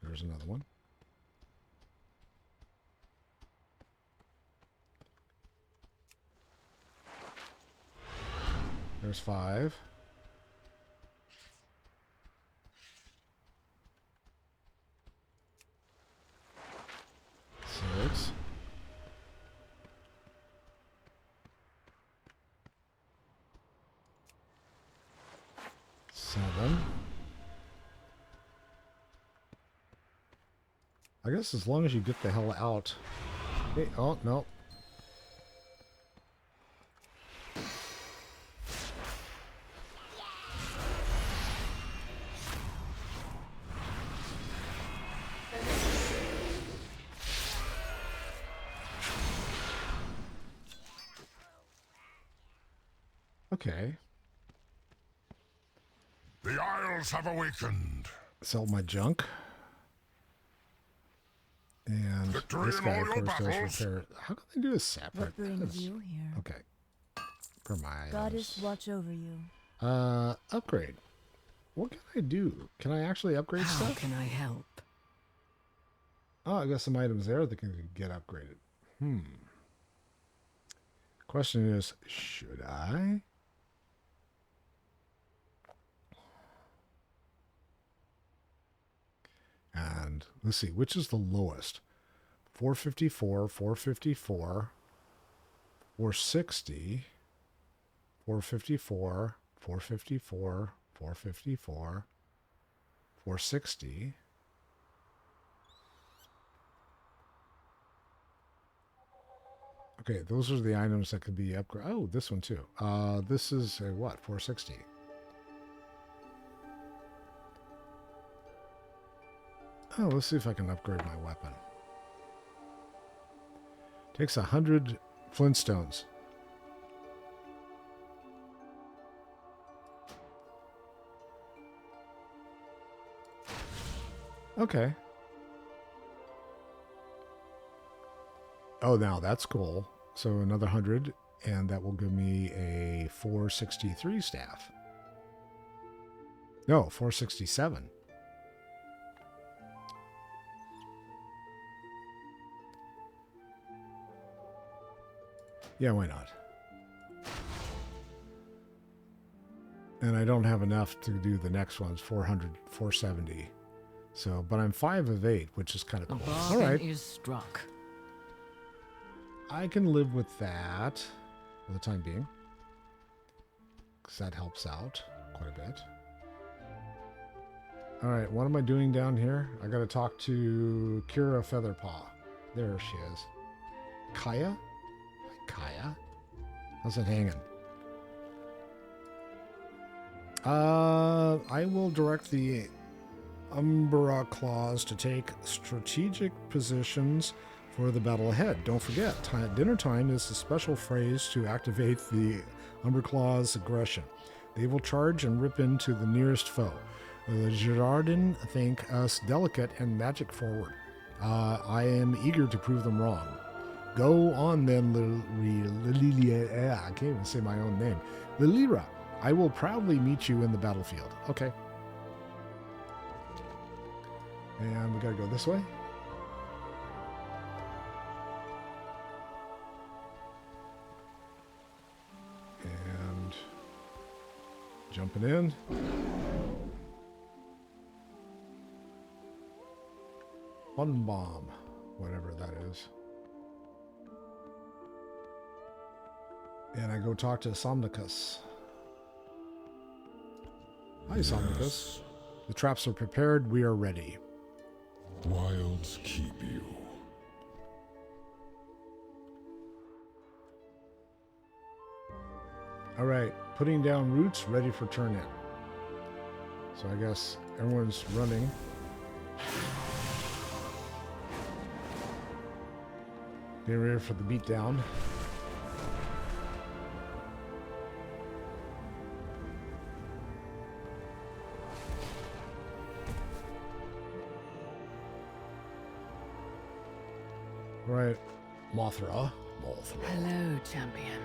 S1: There's another one. There's 5. 6. 7. I guess as long as you get the hell out. Hey, oh, no. Okay.
S12: The Isles have awakened.
S1: Sell my junk. And
S12: Victory
S1: this guy, of
S12: in all
S1: course,
S12: your
S1: does
S12: battles.
S1: repair. How can they do a separate?
S8: What brings
S1: That's-
S8: you here?
S1: Okay. For my
S8: Goddess, watch over you.
S1: upgrade. What can I do? Can I actually upgrade
S2: How
S1: stuff?
S2: can I help?
S1: Oh, I got some items there that can get upgraded. Question is, should I? And let's see, which is the lowest? 454, 454, 460, 454, 454, 454, 460. Okay, those are the items that could be upgraded. Oh, this one too. This is a what? 460. Oh, let's see if I can upgrade my weapon. Takes 100 flintstones. Okay. Oh, now that's cool. So another 100, and that will give me a 463 staff. No, 467. Yeah, why not? And I don't have enough to do the next ones, 400, 470. So, but I'm 5 of 8, which is kind of cool. All right.
S9: Is struck.
S1: I can live with that for the time being, because that helps out quite a bit. All right, what am I doing down here? I got to talk to Kira Featherpaw. There she is. Kaya? Kaya? How's it hanging? I will direct the Umbra Claws to take strategic positions for the battle ahead. Don't forget, dinner time is a special phrase to activate the Umbra Claws' aggression. They will charge and rip into the nearest foe. The Girardin think us delicate and magic forward. I am eager to prove them wrong. Go on then, Lilia. I can't even say my own name. Lilira, I will proudly meet you in the battlefield. Okay. And we gotta go this way. And jumping in. One bomb, whatever that is. And I go talk to Somnicus. Hi, Somnicus.
S12: Yes.
S1: The traps are prepared. We are ready.
S12: Wilds keep you.
S1: All right, putting down roots, ready for turn in. So I guess everyone's running. Getting ready for the beatdown. Right, Mothra.
S9: Hello, champion.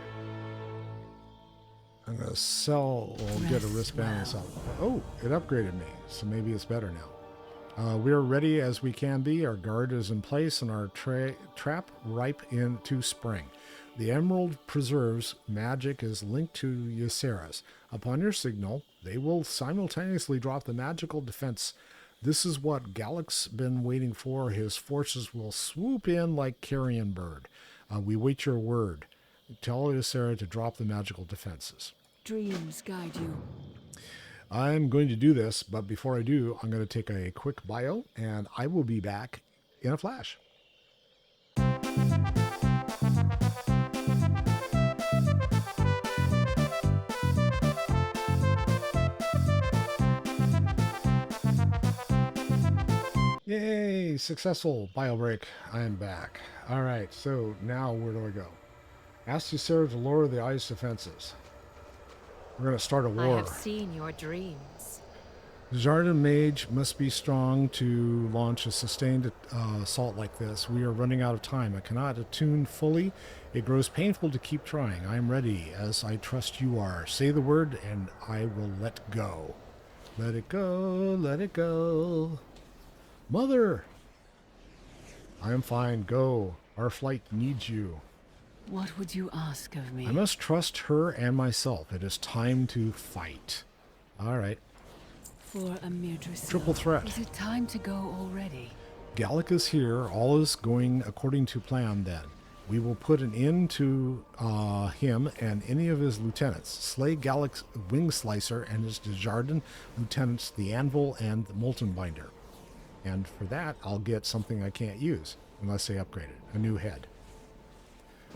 S1: I'm gonna sell or get a wristband and sell. Oh, it upgraded me, so maybe it's better now. We're ready as we can be. Our guard is in place and our trap ripe into spring. The Emerald Preserve's magic is linked to Ysera's. Upon your signal, they will simultaneously drop the magical defense. This is what Gallic's been waiting for. His forces will swoop in like carrion bird. We wait your word. Tell Ysera to drop the magical defenses.
S2: Dreams guide you.
S1: I'm going to do this, but before I do, I'm going to take a quick bio, and I will be back in a flash. Yay, successful bio break. I am back. All right, so now where do I go? Ask Ysera to lower the ice defenses. We're going to start a war.
S9: I have seen your dreams.
S1: The Jardin Mage must be strong to launch a sustained assault like this. We are running out of time. I cannot attune fully. It grows painful to keep trying. I am ready, as I trust you are. Say the word, and I will let go. Let it go, let it go. Mother! I am fine. Go. Our flight needs you.
S2: What would you ask of me?
S1: I must trust her and myself. It is time to fight. All right.
S2: For a mere
S1: Triple threat.
S2: Is it time to go already?
S1: Gallic is here. All is going according to plan then. We will put an end to him and any of his lieutenants. Slay Gallic's Wing Slicer and his Desjardins lieutenants, the Anvil and the Molten Binder. And for that, I'll get something I can't use unless they upgrade it. A new head.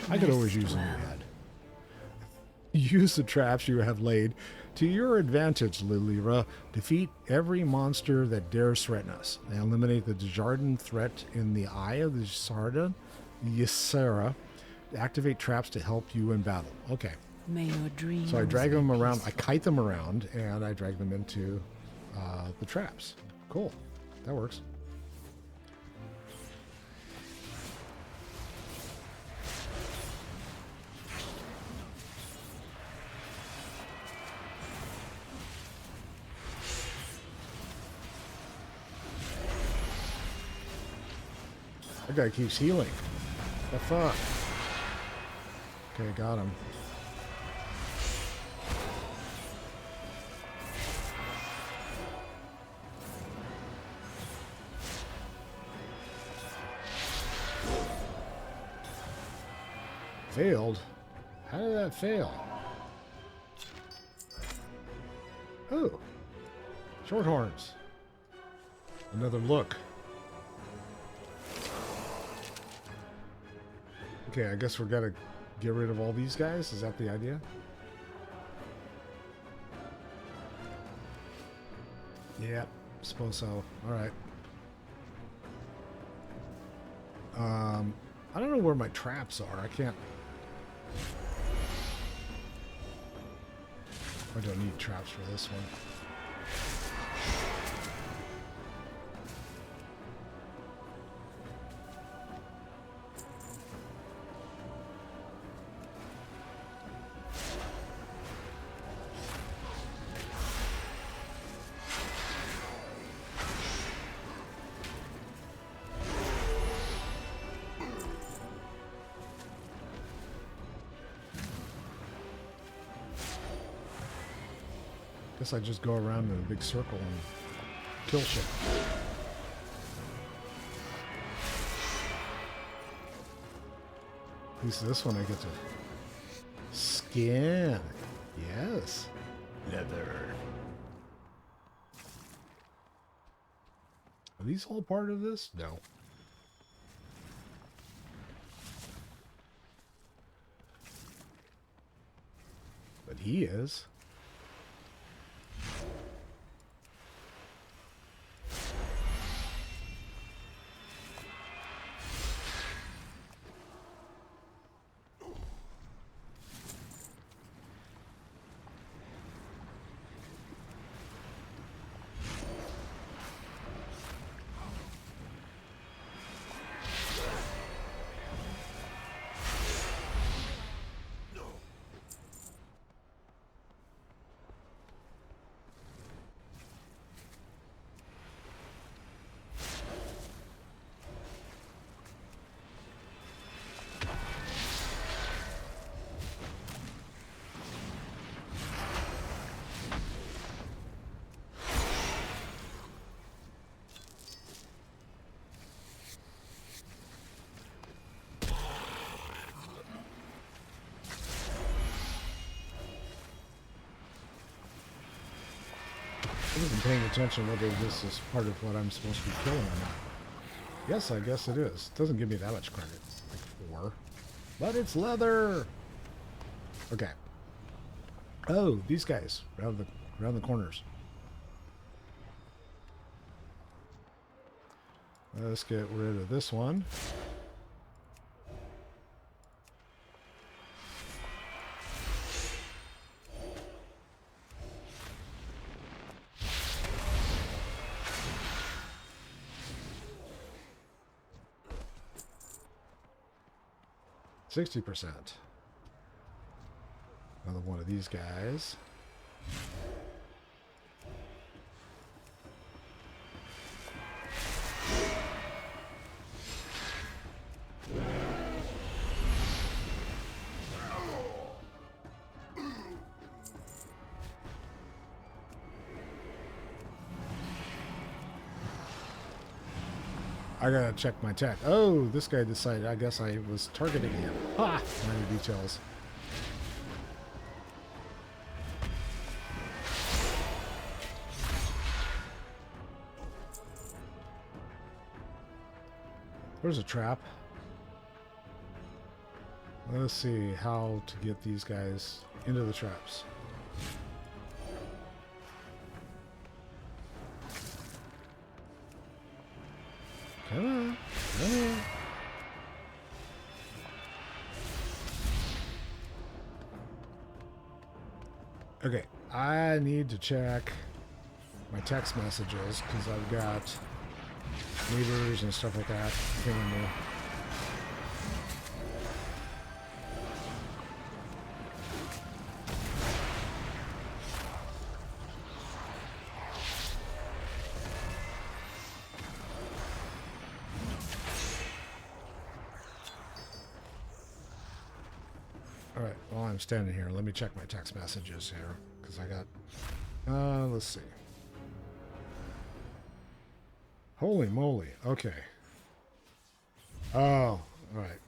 S1: I could always use a new head. Use the traps you have laid to your advantage, Lilira. Defeat every monster that dares threaten us. And eliminate the Desjardins threat in the Eye of the Ysera. Activate traps to help you in battle. Okay.
S2: May your dreams.
S1: So I drag them around, I kite them around, and I drag them into the traps. Cool. That works. That guy keeps healing. The fuck? Okay, got him. Failed? How did that fail? Oh. Shorthorns. Another look. Okay, I guess we're gonna get rid of all these guys. Is that the idea? Yeah, suppose so. Alright. I don't know where my traps are. I can't... I don't need traps for this one. Guess I just go around in a big circle and kill shit. At least this one I get to skin. Yes. Leather. Are these all part of this? No. But he is. I wasn't paying attention whether this is part of what I'm supposed to be killing or not. Yes, I guess it is. It doesn't give me that much credit. Like 4. But it's leather! Okay. Oh, these guys. Around the corners. Let's get rid of this one. %60. Another one of these guys. I gotta check my tech. Oh, this guy decided, I guess I was targeting him. Ha! Minor details. There's a trap. Let's see how to get these guys into the traps. Come on. Come on. Okay, I need to check my text messages because I've got neighbors and stuff like that pinging me. Alright, while I'm standing here, let me check my text messages here, because I got, let's see. Holy moly, okay. Oh, alright.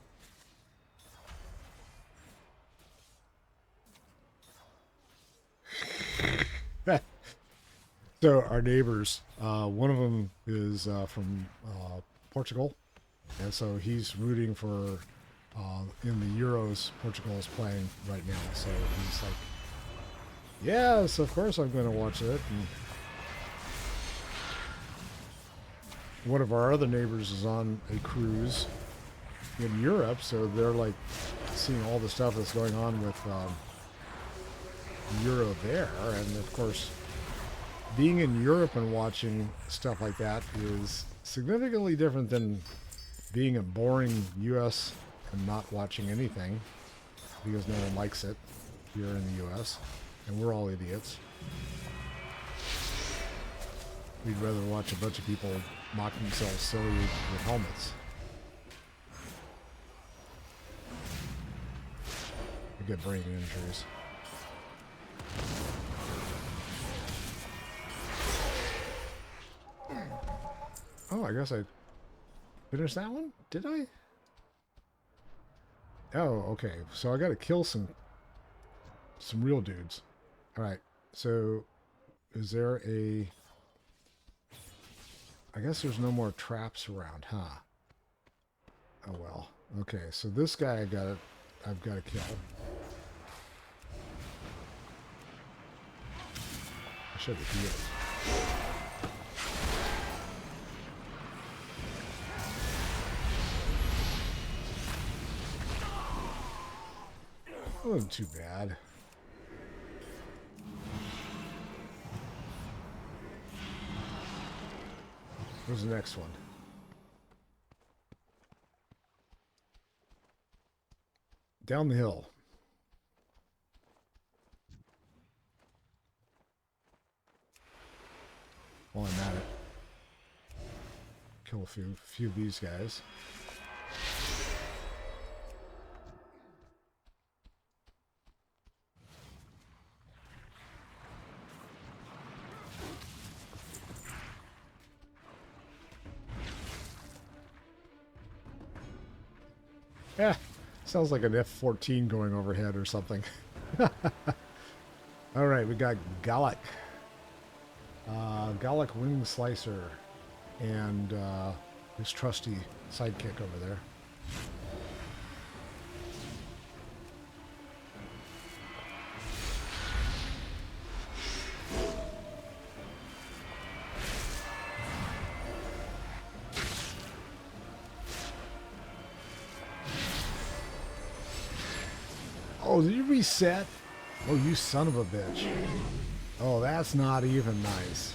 S1: So, our neighbors, one of them is from Portugal, and so he's rooting for in the Euros Portugal is playing right now, so he's like, yes, of course I'm going to watch it. And one of our other neighbors is on a cruise in Europe, so they're like seeing all the stuff that's going on with Euro there, and of course being in Europe and watching stuff like that is significantly different than being a boring US and not watching anything because no one likes it here in the US, and we're all idiots. We'd rather watch a bunch of people mock themselves silly with helmets. We get brain injuries. Oh, I guess I finished that one? Did I? Oh, okay. So I gotta kill some real dudes. Alright, so is there a... I guess there's no more traps around, huh? Oh well. Okay, so this guy I've got to kill. I should have healed. That wasn't too bad. Where's the next one? Down the hill. While I'm at it. Kill a few of these guys. Yeah, sounds like an F-14 going overhead or something. All right, we got Galak. Galak Wing Slicer and his trusty sidekick over there. Oh, did you reset? Oh, you son of a bitch. Oh, that's not even nice.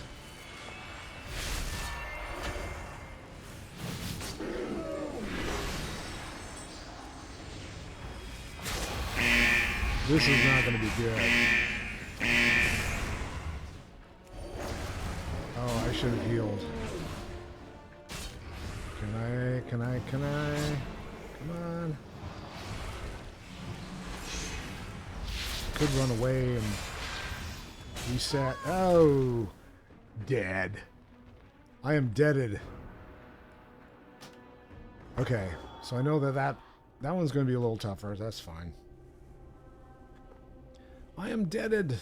S1: This is not going to be good. Oh, I should have healed. Can I? Come on. Could run away and reset. Oh, dead. I am deaded. Okay, so I know that one's going to be a little tougher. That's fine. I am deaded.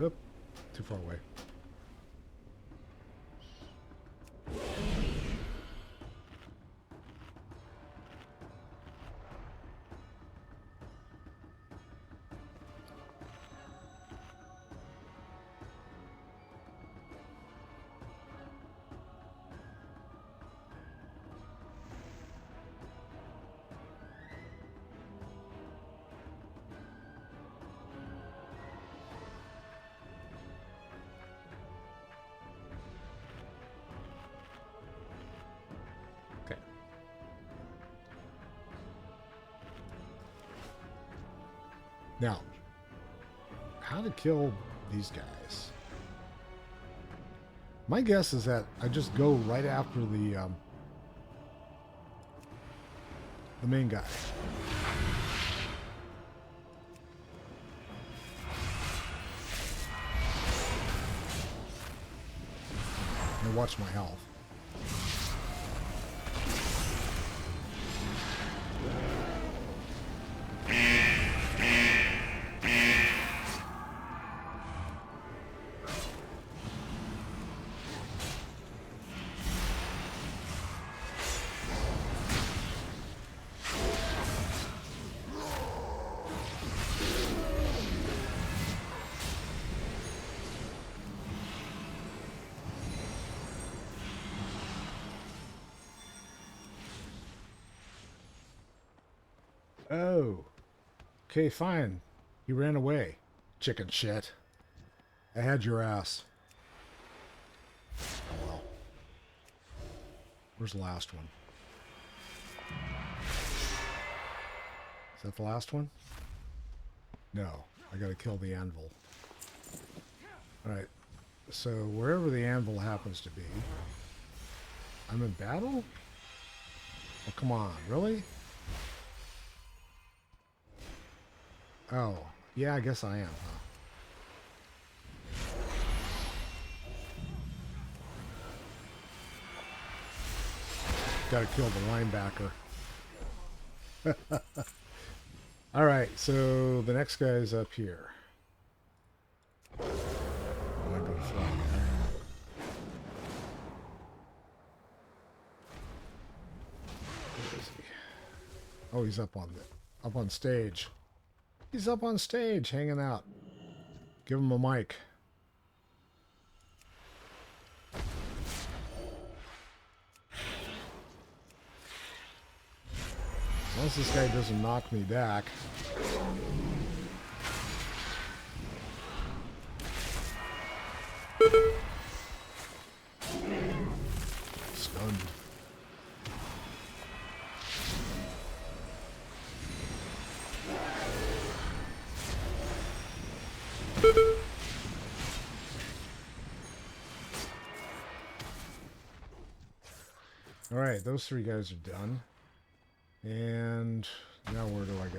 S1: Oop, too far away. Now, how to kill these guys? My guess is that I just go right after the main guy. And watch my health. Oh. Okay, fine. He ran away. Chicken shit. I had your ass. Oh well. Where's the last one? Is that the last one? No. I gotta kill the anvil. Alright. So, wherever the anvil happens to be... I'm in battle? Oh, come on. Really? Oh, yeah, I guess I am, huh? Gotta kill the linebacker. Alright, so the next guy's up here. I'm not gonna fly there. Where is he? Oh, he's up on stage. He's up on stage, hanging out. Give him a mic. As long as this guy doesn't knock me back. Stunned. Alright, those three guys are done. And now where do I go?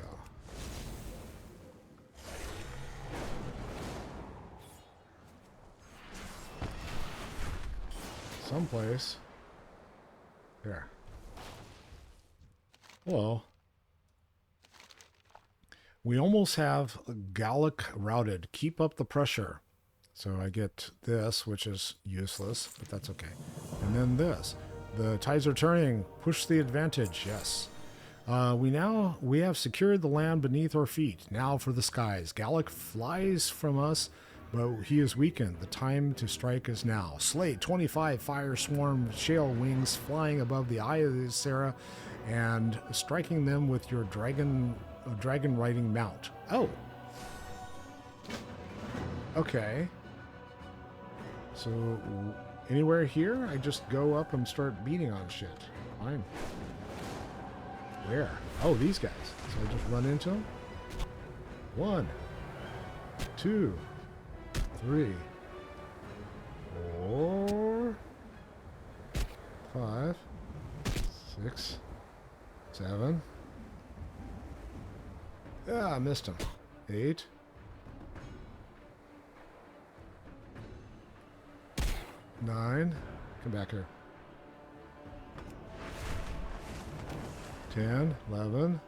S1: Someplace. There. Hello. We almost have Gallic routed. Keep up the pressure. So I get this, which is useless, but that's okay. And then this. The tides are turning. Push the advantage. Yes. We have secured the land beneath our feet. Now for the skies. Gallic flies from us, but he is weakened. The time to strike is now. Slate 25 fire swarm shale wings flying above the eye of the Sarah and striking them with your dragon riding mount. Oh. Okay. So anywhere here, I just go up and start beating on shit. Fine. Where? Oh, these guys. So I just run into them. 1, 2, 3, 4, 5, 6, 7, Ah, I missed him. 8. 9. Come back here. 10, 11,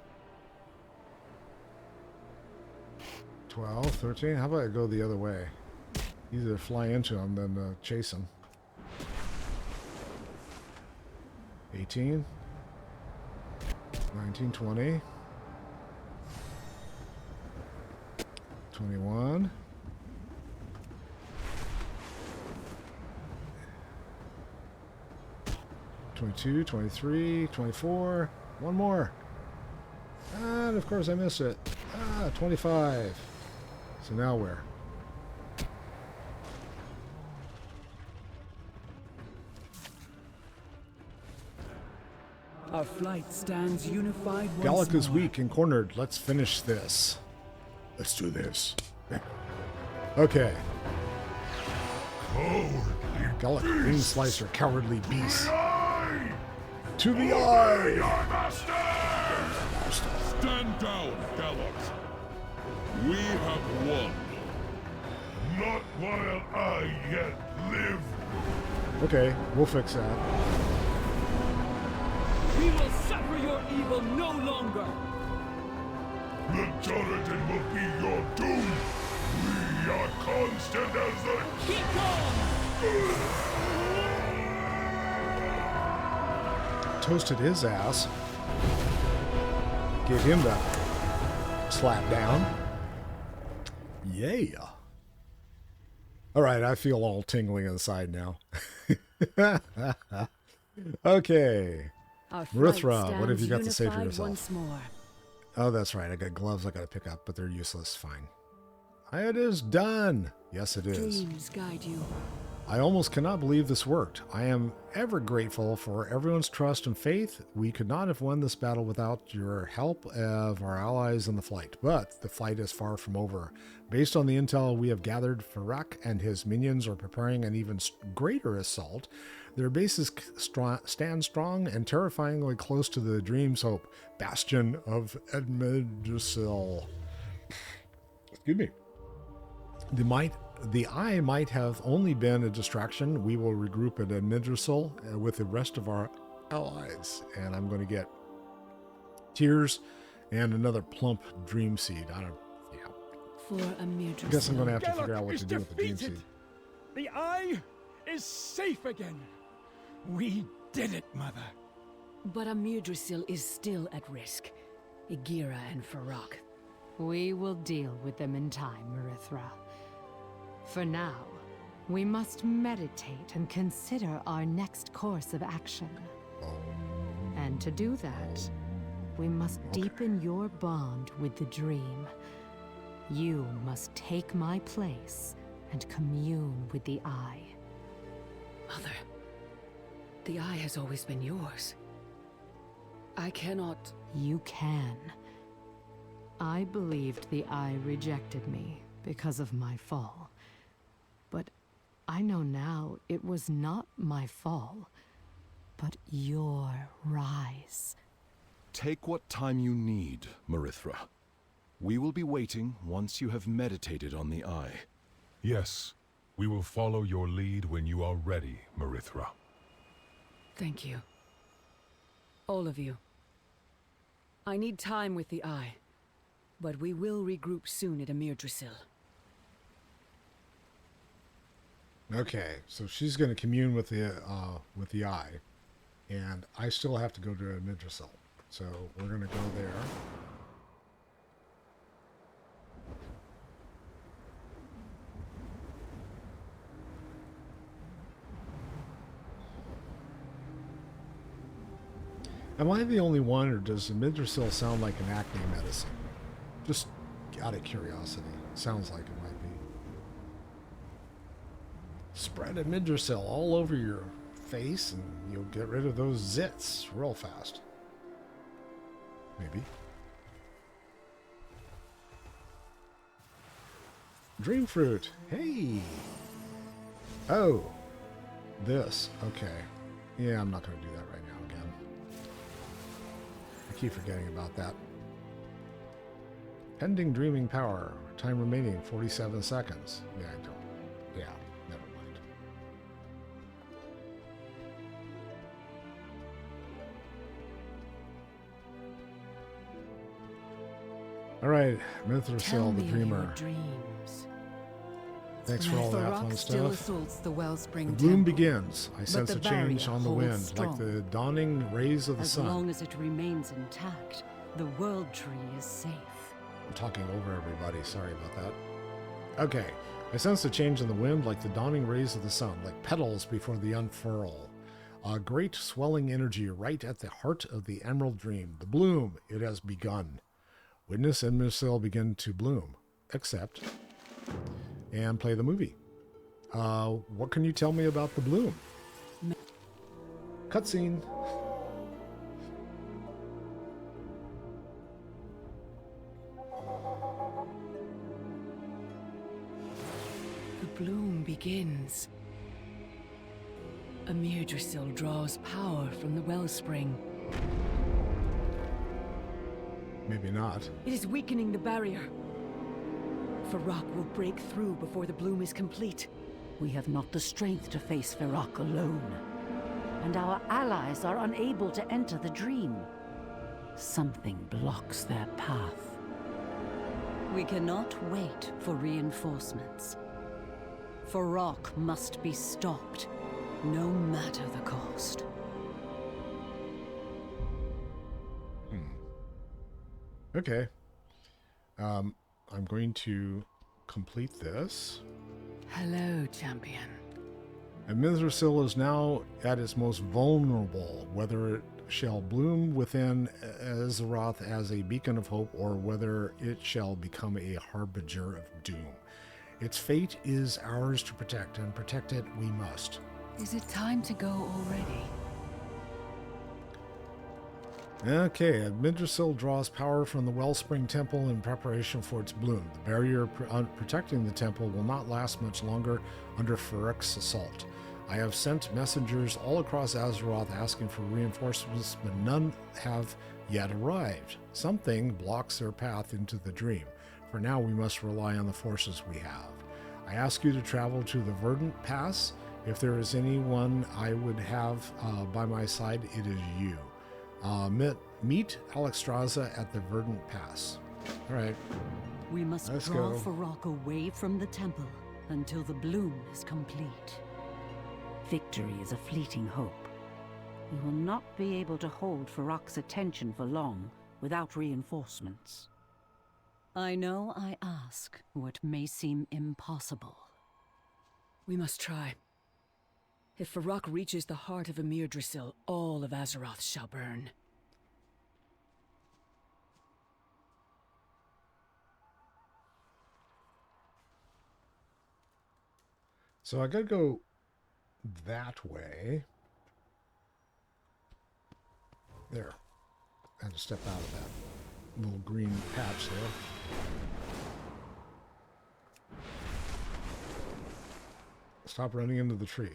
S1: 12, 13. How about I go the other way? Either fly into him than chase him. 18, 19, 20, 21, 22, 23, 24. One more. And of course I missed it. 25. So now where?
S2: Our flight stands unified once
S1: Gallic is
S2: more.
S1: weak and cornered. Let's finish this. Let's do this. Okay. Gallic wing slicer, cowardly beast. To the eye!
S12: Stand down, Galloc. We have won. Not while I yet live.
S1: Okay, we'll fix that.
S2: We will suffer your evil no longer.
S12: The Jordan will be your doom. We are constant as the...
S2: Keep on!
S1: Toasted his ass. Get him the slap down. Yeah. Alright, I feel all tingling inside now. Okay. Marithra, what have you got to say for yourself?
S2: Once more.
S1: Oh, that's right. I got gloves I got to pick up, but they're useless. Fine. It is done. Yes, it is.
S2: Dreams guide you.
S1: I almost cannot believe this worked. I am ever grateful for everyone's trust and faith. We could not have won this battle without your help of our allies in the flight, but the fight is far from over. Based on the intel we have gathered, Farak and his minions are preparing an even greater assault. Their bases stand strong and terrifyingly close to the Dream's Hope, bastion of Edmedrusil. Excuse me. The eye might have only been a distraction. We will regroup at Edmedrusil with the rest of our allies. And I'm going to get tears and another plump dream seed.
S2: For Edmedrusil.
S1: I guess I'm going to have to figure out what to do with the dream seed.
S11: The eye is safe again. We did it, Mother.
S2: But Edmedrusil is still at risk. Igira and Farak.
S3: We will deal with them in time, Marithra. For now, we must meditate and consider our next course of action. And to do that, we must deepen your bond with the dream. You must take my place and commune with the eye.
S2: Mother, the eye has always been yours. I cannot...
S3: You can. I believed the eye rejected me because of my fall. But I know now it was not my fall, but your rise.
S13: Take what time you need, Marithra. We will be waiting once you have meditated on the eye.
S12: Yes, we will follow your lead when you are ready, Marithra.
S2: Thank you. All of you. I need time with the eye, but we will regroup soon at Edmedrusil.
S1: Okay, so she's going to commune with the eye, and I still have to go to Edmedrusil. So we're going to go there. Am I the only one, or does Edmedrusil sound like an acne medicine? Just out of curiosity. Sounds like it might be. Spread Edmedrusil all over your face and you'll get rid of those zits real fast. Maybe. Dream fruit. Hey. Oh. This. Okay. Yeah, I'm not going to do that right now again. I keep forgetting about that. Pending dreaming power. Time remaining 47 seconds. Yeah, I don't. Yeah, never mind. All right, Mithril, the Dreamer.
S3: Dreams.
S1: Thanks for all that
S3: Farak
S1: fun
S3: still
S1: stuff.
S3: assaults the Wellspring
S1: The bloom
S3: Temple,
S1: begins. I
S3: but
S1: sense
S3: the
S1: a change
S3: barrier
S1: on the
S3: holds
S1: wind,
S3: strong.
S1: like the dawning rays of the
S3: As
S1: sun.
S3: long as it remains intact, the World Tree is safe.
S1: I'm talking over everybody. Sorry about that. Okay. I sense a change in the wind, like the dawning rays of the sun, like petals before the unfurl. A great swelling energy right at the heart of the Emerald Dream. The bloom, it has begun. Witness and Mithril begin to bloom. Accept. And play the movie. What can you tell me about the bloom? Cutscene.
S2: The bloom begins. Yggdrasil draws power from the wellspring.
S1: Maybe not.
S2: It is weakening the barrier. Farak will break through before the bloom is complete.
S14: We have not the strength to face Farak alone. And our allies are unable to enter the dream. Something blocks their path. We cannot wait for reinforcements. Farak must be stopped, no matter the cost.
S1: Okay. I'm going to complete this.
S2: Hello, champion.
S1: And Mithril is now at its most vulnerable, whether it shall bloom within Azeroth as a beacon of hope or whether it shall become a harbinger of doom. Its fate is ours to protect, and protect it we must.
S2: Is it time to go already?
S1: Okay, Yggdrasil draws power from the Wellspring Temple in preparation for its bloom. The barrier protecting the temple will not last much longer under Farak's assault. I have sent messengers all across Azeroth asking for reinforcements, but none have yet arrived. Something blocks their path into the dream. For now, we must rely on the forces we have. I ask you to travel to the Verdant Pass. If there is anyone I would have by my side, it is you. Meet Alexstrasza at the Verdant Pass. All right.
S14: We must
S1: Let's
S14: draw
S1: go.
S14: Farak away from the temple until the bloom is complete. Victory is a fleeting hope. We will not be able to hold Farak's attention for long without reinforcements. I know I ask what may seem impossible.
S2: We must try. If Farak reaches the heart of Yggdrasil, all of Azeroth shall burn.
S1: So I gotta go that way. There. I had to step out of that little green patch there. Stop running into the tree.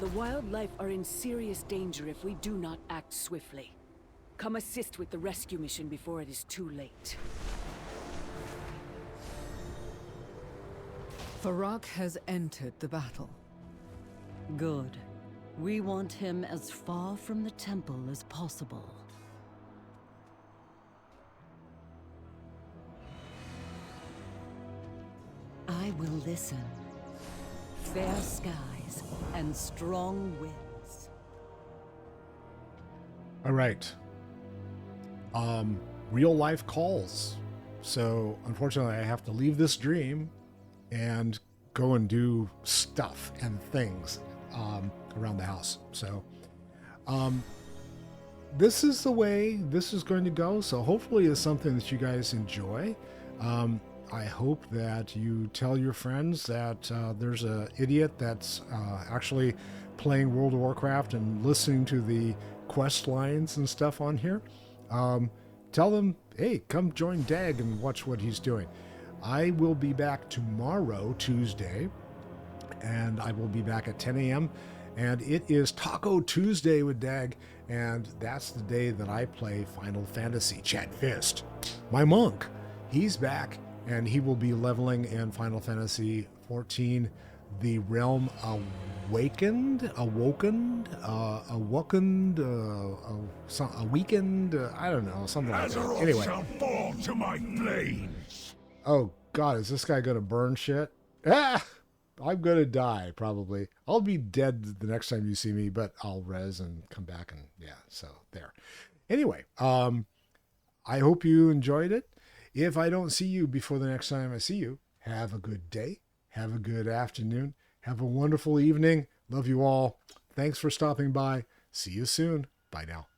S2: The wildlife are in serious danger if we do not act swiftly. Come assist with the rescue mission before it is too late.
S15: Farak has entered the battle.
S14: Good. We want him as far from the temple as possible. I will listen. Fair skies and strong winds.
S1: All right. Real life calls. So unfortunately I have to leave this dream and go and do stuff and things around the house. So this is the way this is going to go. So hopefully it's something that you guys enjoy. I hope that you tell your friends that there's an idiot that's actually playing World of Warcraft and listening to the quest lines and stuff on here. Tell them, hey, come join Dag and watch what he's doing. I will be back tomorrow, Tuesday, and I will be back at 10 a.m. And it is Taco Tuesday with Dag, and that's the day that I play Final Fantasy. Chad Fist, my monk, he's back, and he will be leveling in Final Fantasy 14, the Realm Awakened, I don't know, something like that. Anyway.
S7: Shall fall to my flames.
S1: Oh God, is this guy gonna burn shit? Ah! I'm gonna die, probably. I'll be dead the next time you see me, but I'll res and come back, and yeah, so there. Anyway, I hope you enjoyed it. If I don't see you before the next time I see you, have a good day, have a good afternoon, have a wonderful evening. Love you all. Thanks for stopping by. See you soon. Bye now.